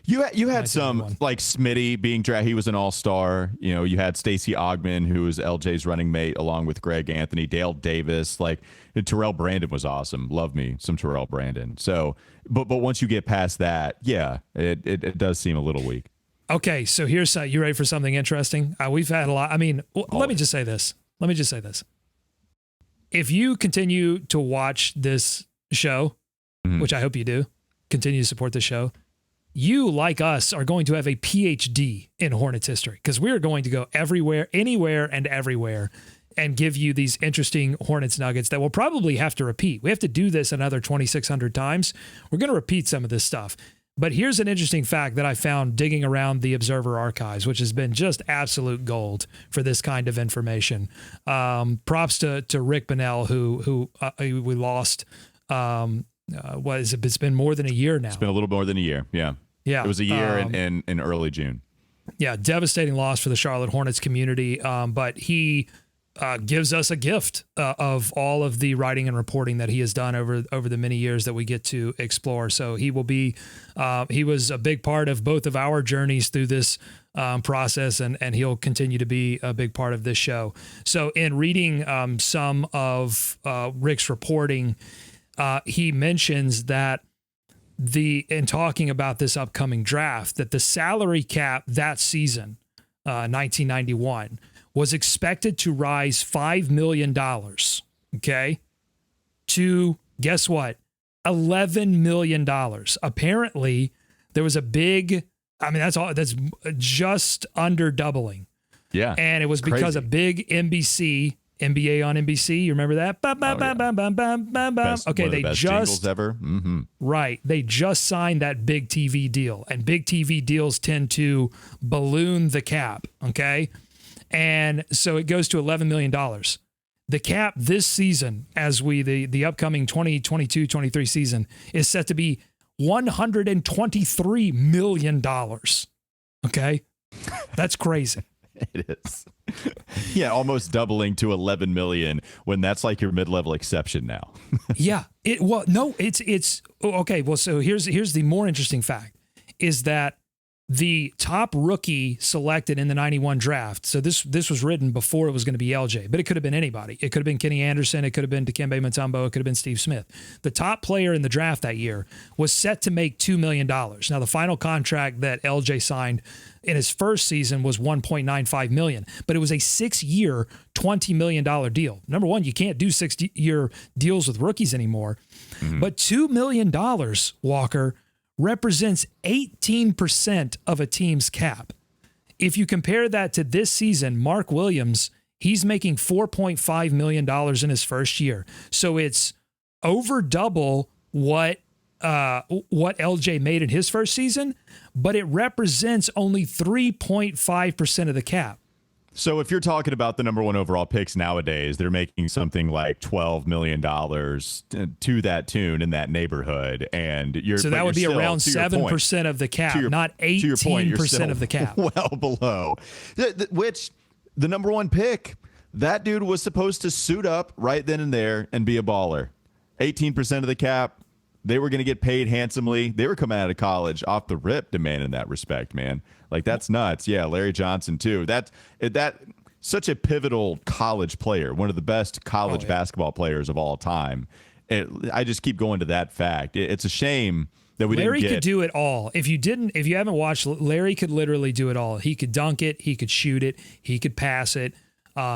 Speaker 2: You had some like Smitty being drafted. He was an all-star. You had Stacey Augmon, who was LJ's running mate, along with Greg Anthony, Dale Davis. Like Terrell Brandon was awesome. Love me some Terrell Brandon. So, but once you get past that, yeah, it does seem a little weak.
Speaker 1: Okay, so here's you ready for something interesting? We've had a lot. I mean, let me just say this. If you continue to watch this show, which I hope you do, continue to support the show, you, like us, are going to have a PhD in Hornets history because we are going to go everywhere, anywhere, and everywhere and give you these interesting Hornets nuggets that we'll probably have to repeat. We have to do this another 2,600 times. We're going to repeat some of this stuff. But here's an interesting fact that I found digging around the Observer archives, which has been just absolute gold for this kind of information. Props to Rick Mehl, who we lost. It's been more than a year now.
Speaker 2: It's been a little more than a year. Yeah.
Speaker 1: Yeah.
Speaker 2: It was a year in early June.
Speaker 1: Yeah. Devastating loss for the Charlotte Hornets community. But he gives us a gift of all of the writing and reporting that he has done over the many years that we get to explore. So he will be, he was a big part of both of our journeys through this process, and he'll continue to be a big part of this show. So in reading some of Rick's reporting, he mentions that in talking about this upcoming draft, that the salary cap that season, 1991, was expected to rise $5 million, okay, to, guess what, $11 million. Apparently, there was a big, that's just under doubling.
Speaker 2: Yeah.
Speaker 1: And it was because of big NBA on NBC. You remember that? Okay,
Speaker 2: they just jingles ever. Mm-hmm.
Speaker 1: Right. They just signed that big TV deal, and big TV deals tend to balloon the cap. Okay, and so it goes to $11 million. The cap this season, as the upcoming 2022-23 season, is set to be $123 million. Okay, that's crazy.
Speaker 2: It is. Yeah, almost doubling to 11 million when that's like your mid-level exception now.
Speaker 1: Yeah. It's okay. Well, so here's the more interesting fact is that the top rookie selected in the 91 draft. So this was written before it was going to be LJ, but it could have been anybody. It could have been Kenny Anderson. It could have been Dikembe Mutombo. It could have been Steve Smith. The top player in the draft that year was set to make $2 million. Now, the final contract that LJ signed in his first season was $1.95 million, but it was a 6-year, $20 million deal. Number one, you can't do 6-year deals with rookies anymore, but $2 million, Walker, represents 18% of a team's cap. If you compare that to this season, Mark Williams, he's making $4.5 million in his first year. So it's over double what LJ made in his first season, but it represents only 3.5% of the cap.
Speaker 2: So if you're talking about the number one overall picks nowadays, they're making something like $12 million to that tune in that neighborhood. And
Speaker 1: so that would be around 7% of the cap, not 18% of the cap.
Speaker 2: Well below. Which the number one pick, that dude was supposed to suit up right then and there and be a baller. 18% of the cap. They were going to get paid handsomely. They were coming out of college off the rip demanding that respect, man. Like, that's nuts. Yeah, Larry Johnson, too. That such a pivotal college player, one of the best college basketball players of all time. I just keep going to that fact. It's a shame that
Speaker 1: Larry
Speaker 2: didn't get.
Speaker 1: Could do it all. If you haven't watched, Larry could literally do it all. He could dunk it. He could shoot it. He could pass it.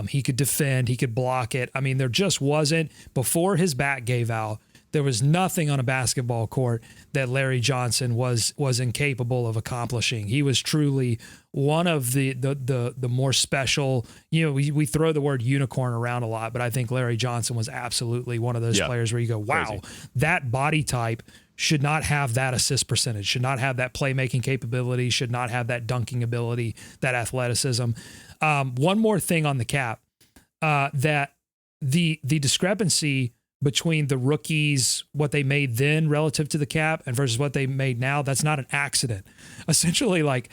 Speaker 1: He could defend. He could block it. I mean, there just wasn't, before his back gave out, there was nothing on a basketball court that Larry Johnson was incapable of accomplishing. He was truly one of the more special. You know, we throw the word unicorn around a lot, but I think Larry Johnson was absolutely one of those players where you go, wow, crazy. That body type should not have that assist percentage, should not have that playmaking capability, should not have that dunking ability, that athleticism. One more thing on the cap, that the discrepancy between the rookies, what they made then relative to the cap and versus what they made now, that's not an accident. Essentially, like,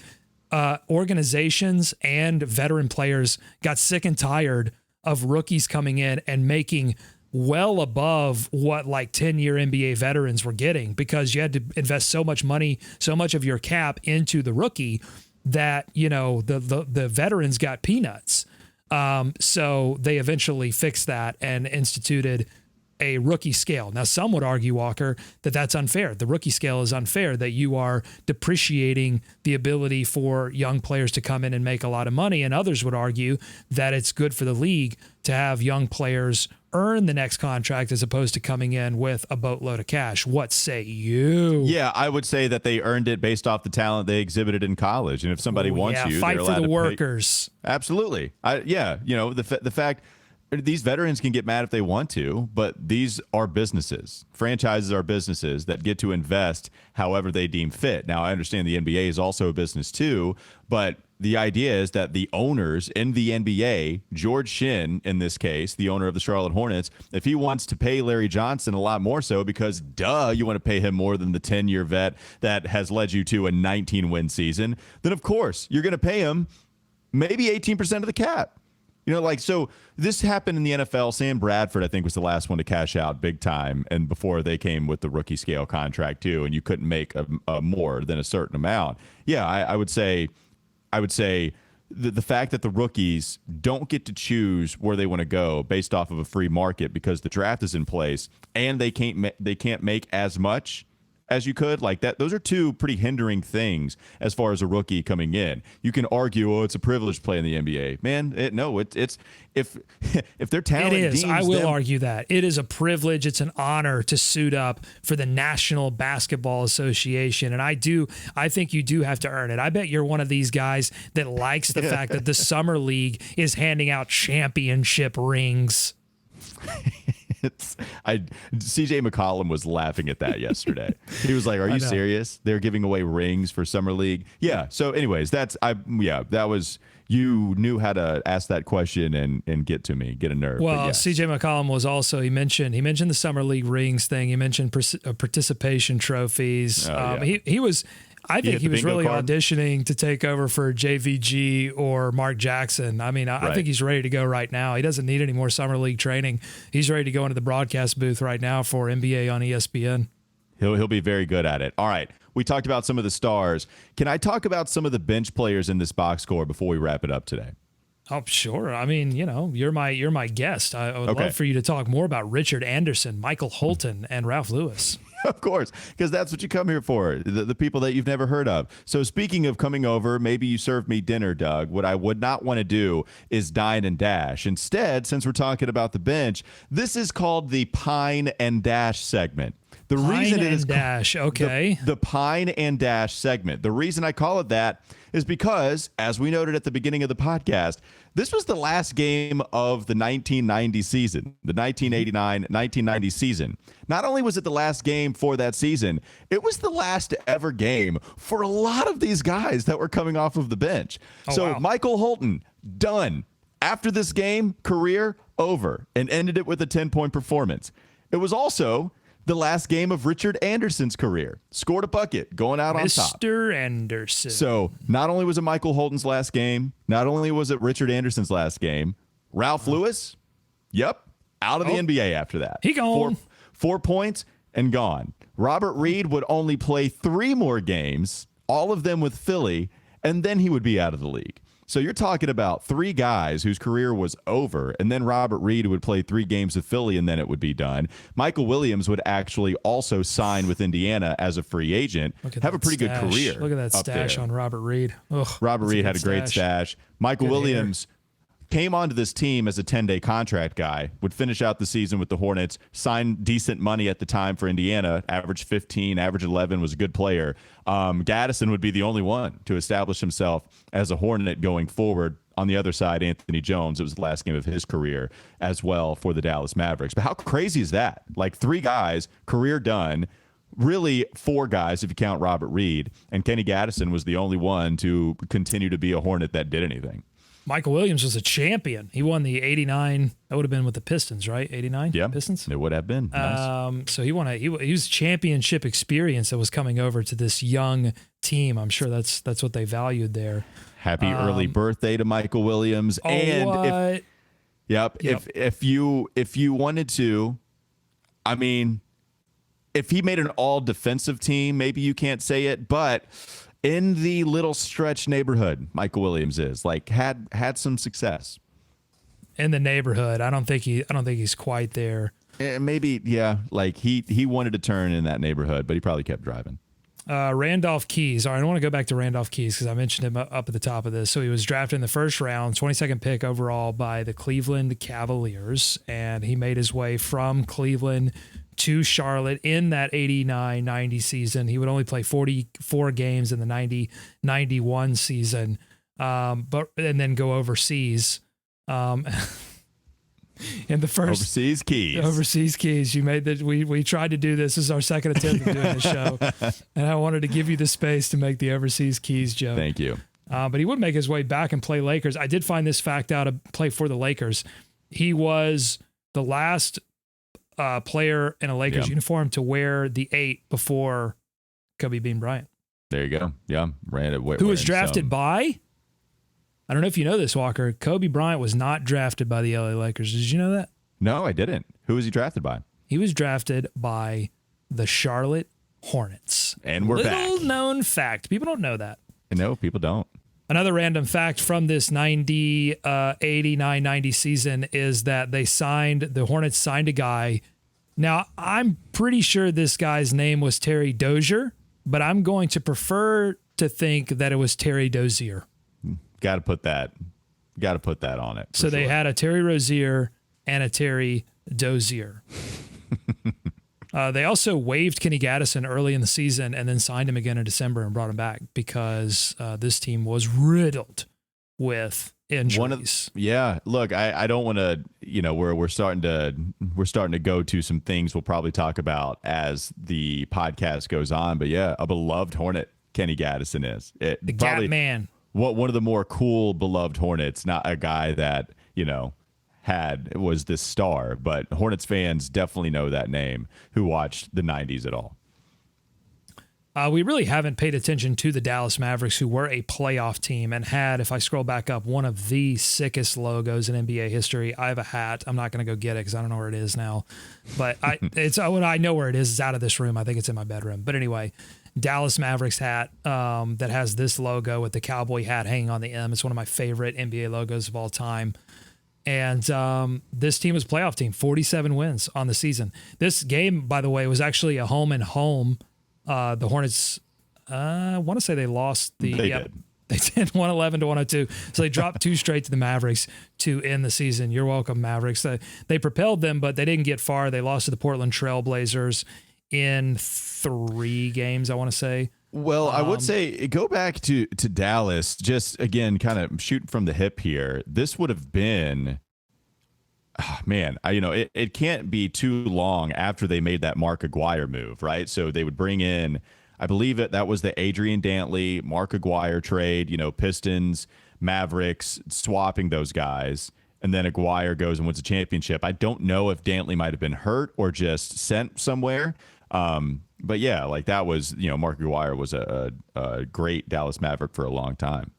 Speaker 1: organizations and veteran players got sick and tired of rookies coming in and making well above what like 10-year NBA veterans were getting, because you had to invest so much money, so much of your cap into the rookie that, you know, the veterans got peanuts. So they eventually fixed that and instituted a rookie scale. Now, some would argue, Walker, that that's unfair. The rookie scale is unfair, that you are depreciating the ability for young players to come in and make a lot of money. And others would argue that it's good for the league to have young players earn the next contract as opposed to coming in with a boatload of cash. What say you?
Speaker 2: Yeah, I would say that they earned it based off the talent they exhibited in college. And if somebody wants you,
Speaker 1: fight
Speaker 2: they're
Speaker 1: for
Speaker 2: allowed
Speaker 1: the
Speaker 2: to
Speaker 1: workers.
Speaker 2: Pay. Absolutely. You know, the fact these veterans can get mad if they want to, but these are businesses. Franchises are businesses that get to invest however they deem fit. Now, I understand the NBA is also a business too, but the idea is that the owners in the NBA, George Shinn, in this case, the owner of the Charlotte Hornets, if he wants to pay Larry Johnson a lot more so, because you want to pay him more than the 10-year vet that has led you to a 19-win season, then of course you're going to pay him maybe 18% of the cap. You know, like, so this happened in the NFL. Sam Bradford, I think, was the last one to cash out big time, and before they came with the rookie scale contract too, and you couldn't make a more than a certain amount. Yeah, I would say the fact that the rookies don't get to choose where they want to go based off of a free market because the draft is in place and they can't make as much as you could. Like that, those are two pretty hindering things as far as a rookie coming in. You can argue, oh, it's a privilege to play in the NBA. Man, it's if their talent
Speaker 1: it is.
Speaker 2: deems
Speaker 1: I will
Speaker 2: them,
Speaker 1: argue that it is a privilege. It's an honor to suit up for the National Basketball Association, and I think you do have to earn it. I bet you're one of these guys that likes the fact that the Summer League is handing out championship rings.
Speaker 2: CJ McCollum was laughing at that yesterday. He was like, "Are you serious? They're giving away rings for Summer League?" Yeah. So, anyways, that was, you knew how to ask that question and get to me, get a nerve.
Speaker 1: Well,
Speaker 2: yes.
Speaker 1: CJ McCollum was also, he mentioned the Summer League rings thing. He mentioned participation trophies. He was. I think he was really auditioning to take over for JVG or Mark Jackson. I mean, I think he's ready to go right now. He doesn't need any more Summer League training. He's ready to go into the broadcast booth right now for NBA on ESPN.
Speaker 2: He'll be very good at it. All right. We talked about some of the stars. Can I talk about some of the bench players in this box score before we wrap it up today?
Speaker 1: Oh, sure. I mean, you're my guest. I would love for you to talk more about Richard Anderson, Michael Holton, and Ralph Lewis.
Speaker 2: Of course, because that's what you come here for, the people that you've never heard of. So speaking of coming over, maybe you served me dinner, Doug. What I would not want to do is dine and dash. Instead, since we're talking about the bench, this is called the Pine and Dash segment. The reason it is
Speaker 1: dash, okay.
Speaker 2: The Pine and Dash segment. The reason I call it that is because, as we noted at the beginning of the podcast, this was the last game of the 1990 season, the 1989-1990 season. Not only was it the last game for that season, it was the last ever game for a lot of these guys that were coming off of the bench. Wow. Michael Holton, done. After this game, career over, and ended it with a 10-point performance. It was also the last game of Richard Anderson's career. Scored a bucket, going out on top.
Speaker 1: Mr. Anderson.
Speaker 2: So not only was it Michael Holton's last game, not only was it Richard Anderson's last game, Ralph Lewis, out of the NBA after that.
Speaker 1: He gone.
Speaker 2: 4 points and gone. Robert Reed would only play 3 more games, all of them with Philly, and then he would be out of the league. So you're talking about 3 guys whose career was over, and then Robert Reed would play 3 games with Philly, and then it would be done. Michael Williams would actually also sign with Indiana as a free agent, have a pretty good career.
Speaker 1: Look at that stash on Robert Reed. Ugh,
Speaker 2: Robert Reed had a great stash. Michael Williams came onto this team as a 10-day contract guy, would finish out the season with the Hornets, signed decent money at the time for Indiana, average 15, average 11, was a good player. Gaddison would be the only one to establish himself as a Hornet going forward. On the other side, Anthony Jones, it was the last game of his career as well for the Dallas Mavericks. But how crazy is that? Like 3 guys, career done. Really 4 guys if you count Robert Reed. And Kenny Gaddison was the only one to continue to be a Hornet that did anything.
Speaker 1: Michael Williams was a champion. He won the 89. That would have been with the Pistons, right? 89 Pistons?
Speaker 2: It would have been. Nice.
Speaker 1: So he won he was championship experience that was coming over to this young team. I'm sure that's what they valued there.
Speaker 2: Happy early birthday to Michael Williams. And if you wanted to, I mean, if he made an all defensive team, maybe you can't say it, but in the little stretch neighborhood, Michael Williams is like had some success
Speaker 1: in the neighborhood. I don't think he's quite there.
Speaker 2: Maybe, like he wanted to turn in that neighborhood, but he probably kept driving.
Speaker 1: Randolph Keys. All right, I want to go back to Randolph Keys because I mentioned him up at the top of this. So he was drafted in the first round, 22nd pick overall by the Cleveland Cavaliers, and he made his way from Cleveland to Charlotte in that 89-90 season. He would only play 44 games in the 90-91 season, and then go overseas. In the first overseas keys, you made that. We tried to do this. This is our second attempt at doing the show, and I wanted to give you the space to make the overseas keys joke.
Speaker 2: Thank you.
Speaker 1: But he would make his way back and play Lakers. I did find this fact out to play for the Lakers. He was the last player in a Lakers uniform to wear the 8 before Kobe Bean Bryant.
Speaker 2: There you go. Yeah,
Speaker 1: who was drafted by? I don't know if you know this, Walker. Kobe Bryant was not drafted by the LA Lakers. Did you know that?
Speaker 2: No, I didn't. Who was he drafted by?
Speaker 1: He was drafted by the Charlotte Hornets.
Speaker 2: And we're back.
Speaker 1: Little known fact. People don't know that.
Speaker 2: No, people don't.
Speaker 1: Another random fact from this 89-90 season is that the Hornets signed a guy Now, I'm pretty sure this guy's name was Terry Dozier, but I'm going to prefer to think that it was Terry Dozier.
Speaker 2: Got to put that on it.
Speaker 1: So they had a Terry Rozier and a Terry Dozier. They also waived Kenny Gaddison early in the season and then signed him again in December and brought him back because this team was riddled with injuries.
Speaker 2: Look, I don't want to, we're starting to go to some things we'll probably talk about as the podcast goes on. But yeah, a beloved Hornet Kenny Gaddison is.
Speaker 1: The Gat Man.
Speaker 2: One of the more cool beloved Hornets, not a guy that, was this star, but Hornets fans definitely know that name who watched the 90s at all.
Speaker 1: We really haven't paid attention to the Dallas Mavericks, who were a playoff team and had, if I scroll back up, one of the sickest logos in NBA history. I have a hat. I'm not going to go get it because I don't know where it is now. But I know where it is. It's out of this room. I think it's in my bedroom. But anyway, Dallas Mavericks hat that has this logo with the cowboy hat hanging on the M. It's one of my favorite NBA logos of all time. And this team was a playoff team, 47 wins on the season. This game, by the way, was actually a home and home. The Hornets, I want to say they lost the.
Speaker 2: They did.
Speaker 1: They did 111 to 102. So they dropped two straight to the Mavericks to end the season. You're welcome, Mavericks. They propelled them, but they didn't get far. They lost to the Portland Trail Blazers in 3 games, I want to say.
Speaker 2: Well, I would say go back to Dallas, just again, kind of shooting from the hip here. This would have been, it can't be too long after they made that Mark Aguirre move, right? So they would bring in, I believe that was the Adrian Dantley, Mark Aguirre trade, Pistons, Mavericks, swapping those guys. And then Aguirre goes and wins a championship. I don't know if Dantley might have been hurt or just sent somewhere. But yeah, like that was, Mark Aguirre was a great Dallas Maverick for a long time.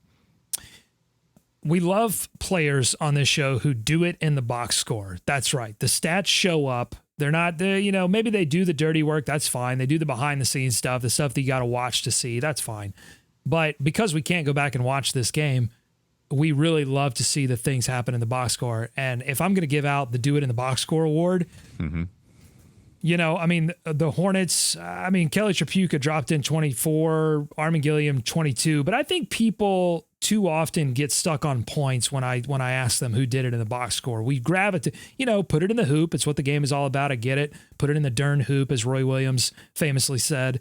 Speaker 1: We love players on this show who do it in the box score. That's right. The stats show up. They're not, maybe they do the dirty work. That's fine. They do the behind the scenes stuff, the stuff that you got to watch to see. That's fine. But because we can't go back and watch this game, we really love to see the things happen in the box score. And if I'm going to give out the do it in the box score award, the Hornets, Kelly Tripucka dropped in 24, Armen Gilliam 22, but I think people too often get stuck on points when I ask them who did it in the box score. We grab it to, put it in the hoop. It's what the game is all about. I get it. Put it in the darn hoop, as Roy Williams famously said.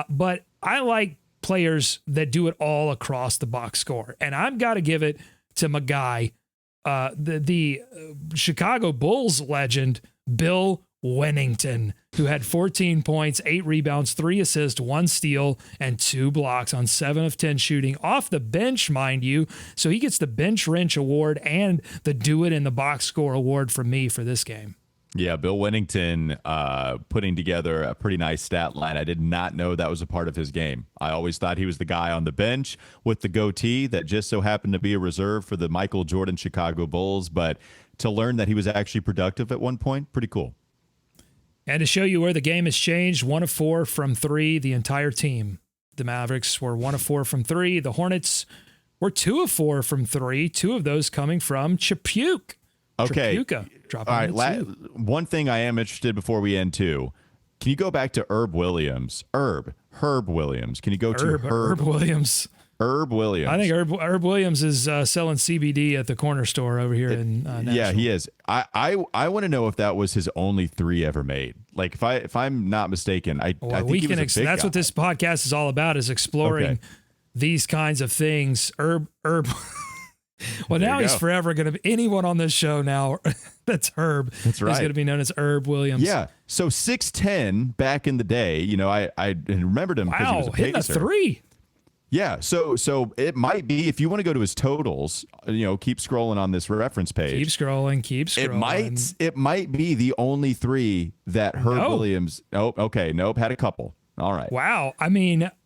Speaker 1: But I like players that do it all across the box score. And I've got to give it to my guy, the Chicago Bulls legend, Bill Wennington, who had 14 points, 8 rebounds, 3 assists, 1 steal, and 2 blocks on 7 of 10 shooting off the bench, mind you. So he gets the Bench Wrench Award and the Do It in the Box Score Award from me for this game.
Speaker 2: Yeah, Bill Wennington putting together a pretty nice stat line. I did not know that was a part of his game. I always thought he was the guy on the bench with the goatee that just so happened to be a reserve for the Michael Jordan Chicago Bulls. But to learn that he was actually productive at one point, pretty cool.
Speaker 1: And to show you where the game has changed, 1 of 4 from 3, the entire team. The Mavericks were 1 of 4 from 3. The Hornets were 2 of 4 from 3, 2 of those coming from Tripucka.
Speaker 2: Okay.
Speaker 1: Tripucka,
Speaker 2: all right. One thing I am interested before we end too. Can you go back to Herb Williams? Herb Williams. Can you go to
Speaker 1: Herb Williams?
Speaker 2: Herb Williams.
Speaker 1: I think Herb Williams is selling CBD at the corner store over here in Nashville.
Speaker 2: Yeah, he is. I want to know if that was his only 3 ever made. Like if I'm not mistaken, I think he was a big
Speaker 1: that's
Speaker 2: guy.
Speaker 1: what this podcast is all about, is exploring these kinds of things. Herb. Well, now he's forever going to be anyone on this show now. That's Herb.
Speaker 2: That's right.
Speaker 1: He's going to be known as Herb Williams.
Speaker 2: Yeah. So 6'10" back in the day. I remembered him because he was a
Speaker 1: hitting
Speaker 2: pacer.
Speaker 1: a 3.
Speaker 2: Yeah, so it might be, if you want to go to his totals, keep scrolling on this reference page.
Speaker 1: Keep scrolling.
Speaker 2: It might be the only 3 that Herb Williams. Oh, okay, nope, had a couple. All right.
Speaker 1: Wow,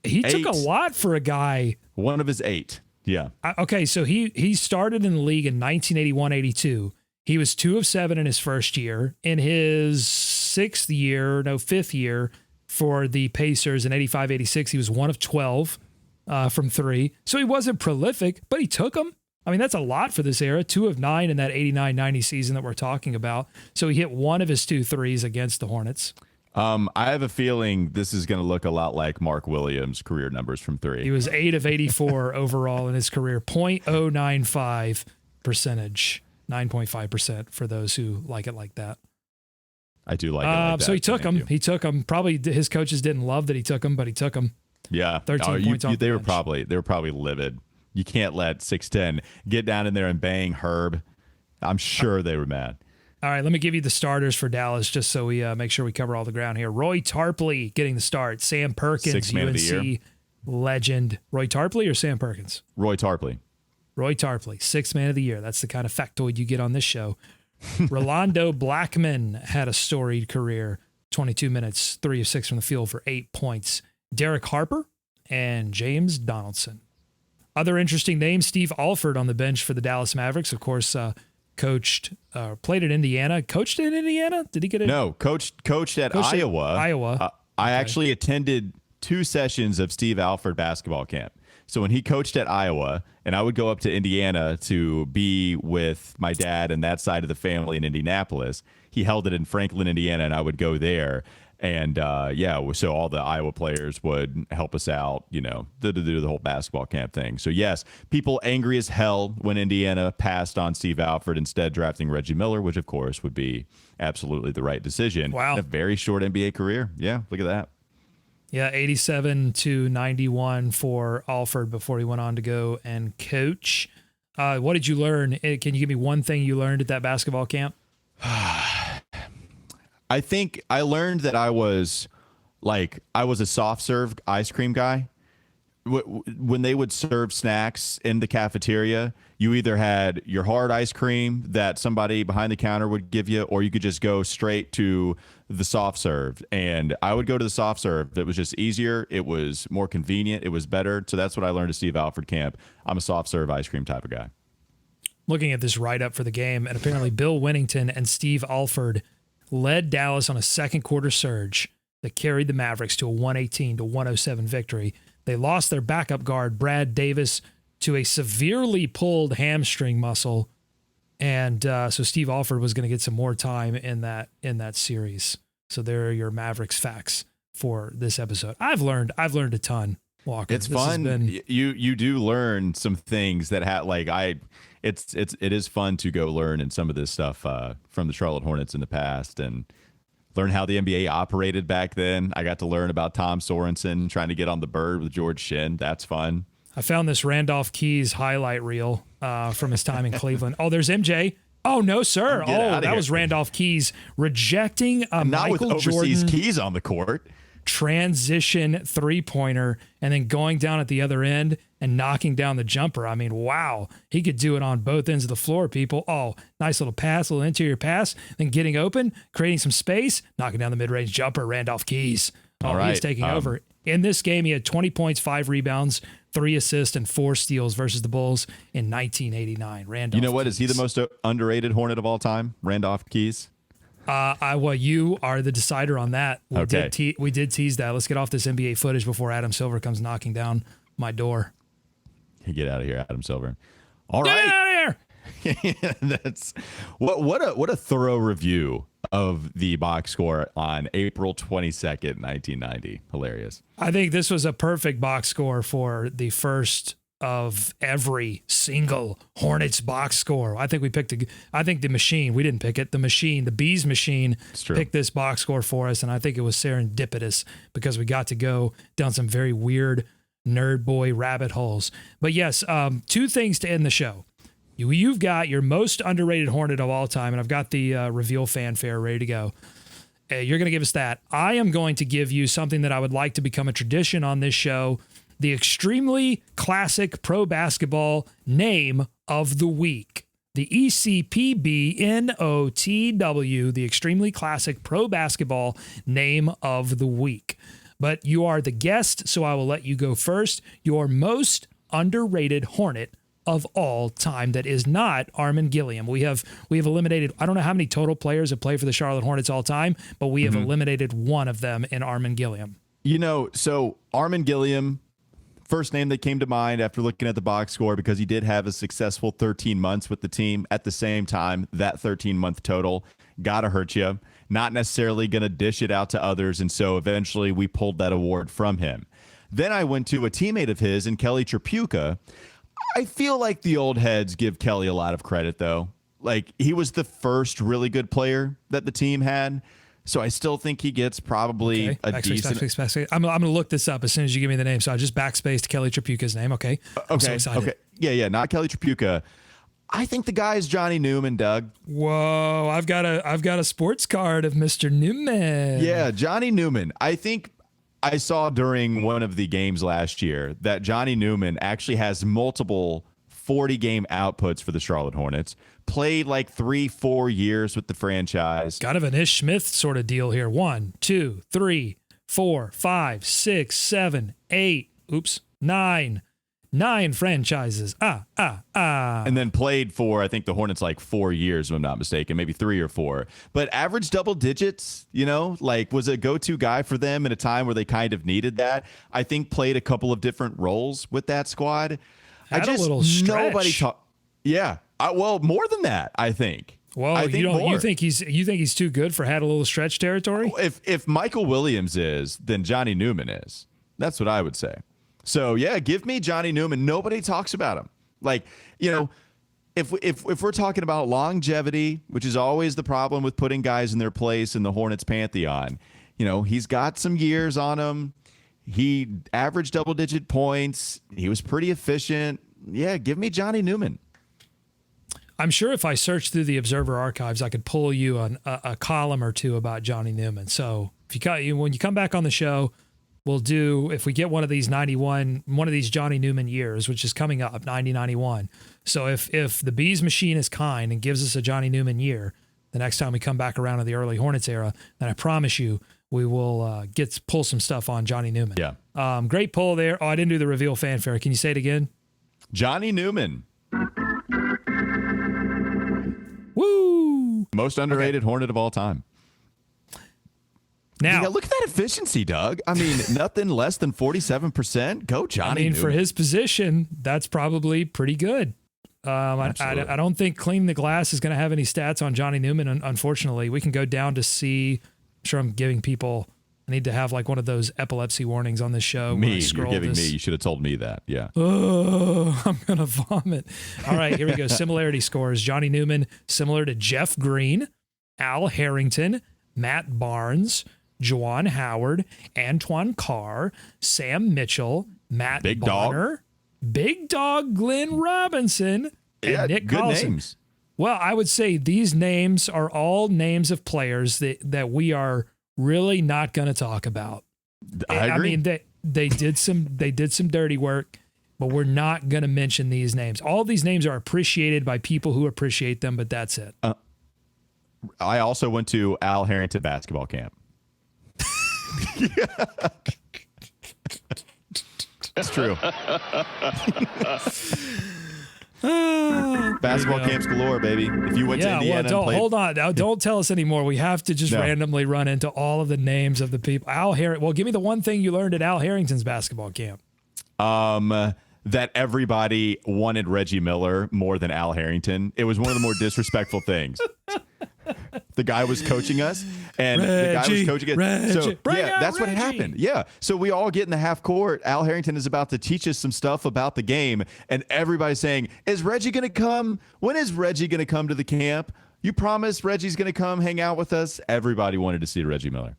Speaker 1: he took a lot for a guy.
Speaker 2: One of his 8. Yeah.
Speaker 1: Okay, so he started in the league in 1981-82. He was 2 of 7 in his first year. In his fifth year for the Pacers in 85-86, he was 1 of 12. From 3. So he wasn't prolific, but he took them. I mean, that's a lot for this era. 2 of 9 in that 89-90 season that we're talking about. So he hit one of his 2 threes against the Hornets.
Speaker 2: I have a feeling this is going to look a lot like Mark Williams' career numbers from 3.
Speaker 1: He was 8 of 84 overall in his career, .095 percentage, 9.5% for those who like it like that.
Speaker 2: I do like it like that.
Speaker 1: So he took him. He took him. Probably his coaches didn't love that he took him, but he took him.
Speaker 2: Yeah,
Speaker 1: 13 points off
Speaker 2: they
Speaker 1: the
Speaker 2: were probably livid. You can't let 6'10" get down in there and bang Herb. I'm sure they were mad.
Speaker 1: All right, let me give you the starters for Dallas just so we make sure we cover all the ground here. Roy Tarpley getting the start. Sam Perkins,
Speaker 2: Sixth man of the year.
Speaker 1: UNC legend. Roy Tarpley or Sam Perkins?
Speaker 2: Roy Tarpley.
Speaker 1: Roy Tarpley, 6th man of the year. That's the kind of factoid you get on this show. Rolando Blackman had a storied career. 22 minutes, 3 of 6 from the field for 8 points. Derek Harper and James Donaldson. Other interesting names, Steve Alford on the bench for the Dallas Mavericks. Of course, played at Indiana. Coached in Indiana? Did he get it?
Speaker 2: No, coached at Iowa.
Speaker 1: Iowa.
Speaker 2: I actually attended 2 sessions of Steve Alford basketball camp. So when he coached at Iowa, and I would go up to Indiana to be with my dad and that side of the family in Indianapolis, he held it in Franklin, Indiana, and I would go there. And so all the Iowa players would help us out, to do the whole basketball camp thing. So yes, people angry as hell when Indiana passed on Steve Alford, instead drafting Reggie Miller, which of course would be absolutely the right decision.
Speaker 1: Wow.
Speaker 2: And a very short NBA career. Yeah, look at that.
Speaker 1: Yeah, 87 to 91 for Alford before he went on to go and coach. What did you learn? Can you give me one thing you learned at that basketball camp?
Speaker 2: I think I learned that I was a soft serve ice cream guy. When they would serve snacks in the cafeteria, you either had your hard ice cream that somebody behind the counter would give you, or you could just go straight to the soft serve. And I would go to the soft serve. It was just easier. It was more convenient. It was better. So that's what I learned at Steve Alford camp. I'm a soft serve ice cream type of guy.
Speaker 1: Looking at this write-up for the game, and apparently Bill Winnington and Steve Alford led Dallas on a second quarter surge that carried the Mavericks to a 118-107 victory. They lost their backup guard, Brad Davis, to a severely pulled hamstring muscle. And so Steve Alford was going to get some more time in that series. So there are your Mavericks facts for this episode. I've learned a ton, Walker.
Speaker 2: It's fun. You do learn some things that it is fun to go learn in some of this stuff from the Charlotte Hornets in the past and learn how the NBA operated back then. I got to learn about Tom Sorensen trying to get on the bird with George Shinn. That's fun.
Speaker 1: I found this Randolph Keys highlight reel from his time in Cleveland. Oh, there's MJ. Oh, no, sir. That was Randolph Keys rejecting a
Speaker 2: Not
Speaker 1: Michael
Speaker 2: with overseas
Speaker 1: Jordan
Speaker 2: Keys on the court.
Speaker 1: Transition three-pointer and then going down at the other end and knocking down the jumper. I mean, wow. He could do it on both ends of the floor, people. Oh, nice little pass, little interior pass, then getting open, creating some space, knocking down the mid-range jumper, Randolph Keys. Oh,
Speaker 2: all right.
Speaker 1: He's taking over. In this game, he had 20 points, 5 rebounds, 3 assists, and 4 steals versus the Bulls in 1989. Randolph
Speaker 2: You know what?
Speaker 1: Keys.
Speaker 2: Is he the most underrated Hornet of all time? Randolph Keys?
Speaker 1: Well, you are the decider on that. We did tease that. Let's get off this NBA footage before Adam Silver comes knocking down my door.
Speaker 2: Get out of here, Adam Silver. All
Speaker 1: Get
Speaker 2: right.
Speaker 1: out of here.
Speaker 2: That's what a thorough review of the box score on April 22nd, 1990. Hilarious.
Speaker 1: I think this was a perfect box score for the first of every single Hornets box score. I think the machine, we didn't pick it, the machine, the Bees machine picked this box score for us, and I think it was serendipitous because we got to go down some very weird nerd boy rabbit holes. But yes, 2 things to end the show. You've got your most underrated Hornet of all time, and I've got the reveal fanfare ready to go. You're going to give us that. I am going to give you something that I would like to become a tradition on this show, the extremely classic pro basketball name of the week. The ECPBNOTW, the extremely classic pro basketball name of the week. But you are the guest, so I will let you go first. Your most underrated Hornet of all time that is not Armen Gilliam. We have eliminated, I don't know how many total players have played for the Charlotte Hornets all time, but we have eliminated one of them in Armen Gilliam.
Speaker 2: So Armen Gilliam, first name that came to mind after looking at the box score, because he did have a successful 13 months with the team. At the same time, that 13-month total gotta hurt you. Not necessarily going to dish it out to others, and so eventually we pulled that award from him. Then I went to a teammate of his in Kelly Tripucka. I feel like the old heads give Kelly a lot of credit, though. Like, he was the first really good player that the team had, so I still think he gets probably a decent...
Speaker 1: Backspace. I'm going to look this up as soon as you give me the name, so I just backspaced Kelly Tripucka's name. Okay. I'm so excited.
Speaker 2: Okay. Yeah, not Kelly Tripucka. I think the guy is Johnny Newman, Doug.
Speaker 1: Whoa, I've got a sports card of Mr. Newman.
Speaker 2: Yeah, Johnny Newman. I think I saw during one of the games last year that Johnny Newman actually has multiple 40-game outputs for the Charlotte Hornets. Played like 3-4 years with the franchise.
Speaker 1: Kind of an Ish Smith sort of deal here. 1, 2, 3, 4, 5, 6, 7, 8. 9. 9 franchises.
Speaker 2: And then played for, I think, the Hornets like 4 years, if I'm not mistaken, maybe 3 or 4. But average double digits, like was a go-to guy for them in a time where they kind of needed that. I think played a couple of different roles with that squad.
Speaker 1: Had a little stretch.
Speaker 2: Nobody talk. Yeah. Well, more than that, I think.
Speaker 1: Well, you think he's too good for had a little stretch territory?
Speaker 2: If Michael Williams is, then Johnny Newman is. That's what I would say. So, yeah, give me Johnny Newman. Nobody talks about him. Like, if we're talking about longevity, which is always the problem with putting guys in their place in the Hornets pantheon, he's got some years on him. He averaged double-digit points. He was pretty efficient. Yeah, give me Johnny Newman.
Speaker 1: I'm sure if I search through the Observer archives, I could pull you a column or two about Johnny Newman. So when you come back on the show, we'll do, if we get one of these Johnny Newman years, which is coming up, 90-91. So if the Bees machine is kind and gives us a Johnny Newman year, the next time we come back around to the early Hornets era, then I promise you we will pull some stuff on Johnny Newman.
Speaker 2: Yeah.
Speaker 1: Great pull there. Oh, I didn't do the reveal fanfare. Can you say it again?
Speaker 2: Johnny Newman.
Speaker 1: Woo!
Speaker 2: Most underrated Hornet of all time.
Speaker 1: Now,
Speaker 2: look at that efficiency, Doug. I mean, nothing less than 47%. Go Johnny Newman.
Speaker 1: For his position, that's probably pretty good. I don't think Clean the Glass is going to have any stats on Johnny Newman, unfortunately. We can go down to see. I'm sure I'm giving people, I need to have like one of those epilepsy warnings on this show.
Speaker 2: You're giving me. You should have told me that. Yeah.
Speaker 1: Oh, I'm going to vomit. All right, here we go. Similarity scores. Johnny Newman, similar to Jeff Green, Al Harrington, Matt Barnes, Juwan Howard, Antoine Carr, Sam Mitchell, Matt Bonner, Big Dog Glenn Robinson, and Nick
Speaker 2: good
Speaker 1: Collison.
Speaker 2: Names.
Speaker 1: Well, I would say these names are all names of players that we are really not going to talk about.
Speaker 2: I agree.
Speaker 1: mean, they did some dirty work, but we're not going to mention these names. All these names are appreciated by people who appreciate them, but that's it.
Speaker 2: I also went to Al Harrington basketball camp. That's true. Basketball camps galore, baby. If you went to Indiana
Speaker 1: hold on. Now, don't tell us anymore. We have to just randomly run into all of the names of the people. Well, give me the one thing you learned at Al Harrington's basketball camp.
Speaker 2: That everybody wanted Reggie Miller more than Al Harrington. It was one of the more disrespectful things. The guy was coaching us, and the guy was coaching us. So that's what happened. Yeah. So we all get in the half court. Al Harrington is about to teach us some stuff about the game, and everybody's saying, "Is Reggie going to come? When is Reggie going to come to the camp? You promised Reggie's going to come hang out with us." Everybody wanted to see Reggie Miller.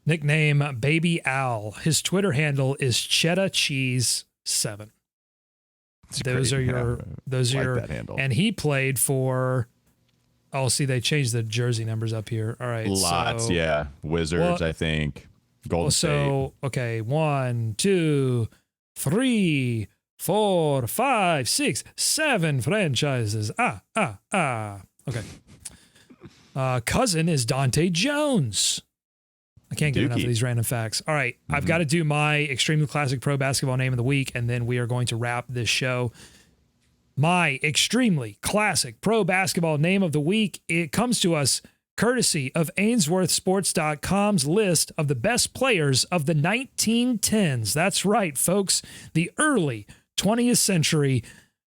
Speaker 1: Nickname Baby Al. His Twitter handle is Cheddar Cheese 7. Those are your
Speaker 2: that handle.
Speaker 1: And he played for. Oh, see, they changed the jersey numbers up here. All right,
Speaker 2: lots, yeah. Wizards, I think. Golden State.
Speaker 1: Okay, 1, 2, 3, 4, 5, 6, 7 franchises. Okay. Cousin is Dante Jones. I can't get enough of these random facts. All right, I've got to do my extremely classic pro basketball name of the week, and then we are going to wrap this show. My extremely classic pro basketball name of the week, it comes to us courtesy of AinsworthSports.com's list of the best players of the 1910s. That's right, folks. The early 20th century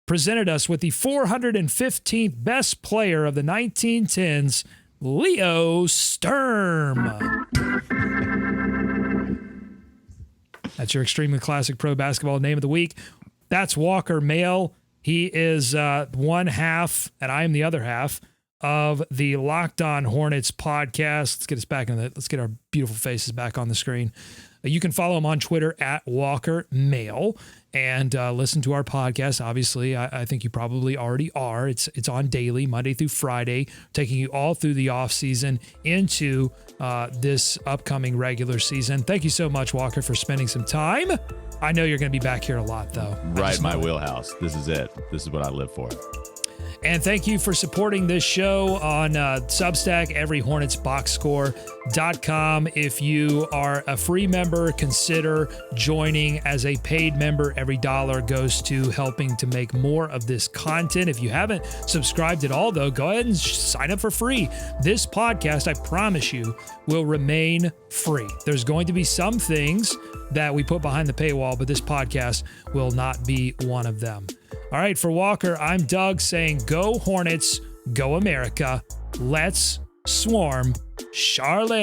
Speaker 1: presented us with the 415th best player of the 1910s, Leo Sturm. That's your extremely classic pro basketball name of the week. That's Walker Mehl. He is one half, and I am the other half of the Locked On Hornets podcast. Let's get us back in the. Let's get our beautiful faces back on the screen. You can follow him on Twitter at Walker Mehl and listen to our podcast. Obviously, I think you probably already are. It's on daily, Monday through Friday, taking you all through the off season into this upcoming regular season. Thank you so much, Walker, for spending some time. I know you're going to be back here a lot, though.
Speaker 2: Right in my wheelhouse. This is it. This is what I live for.
Speaker 1: And thank you for supporting this show on Substack, everyhornetsboxscore.com. If you are a free member, consider joining as a paid member. Every dollar goes to helping to make more of this content. If you haven't subscribed at all, though, go ahead and sign up for free. This podcast, I promise you, will remain free. There's going to be some things that we put behind the paywall, but this podcast will not be one of them. All right, for Walker, I'm Doug saying go Hornets, go America. Let's swarm Charlotte.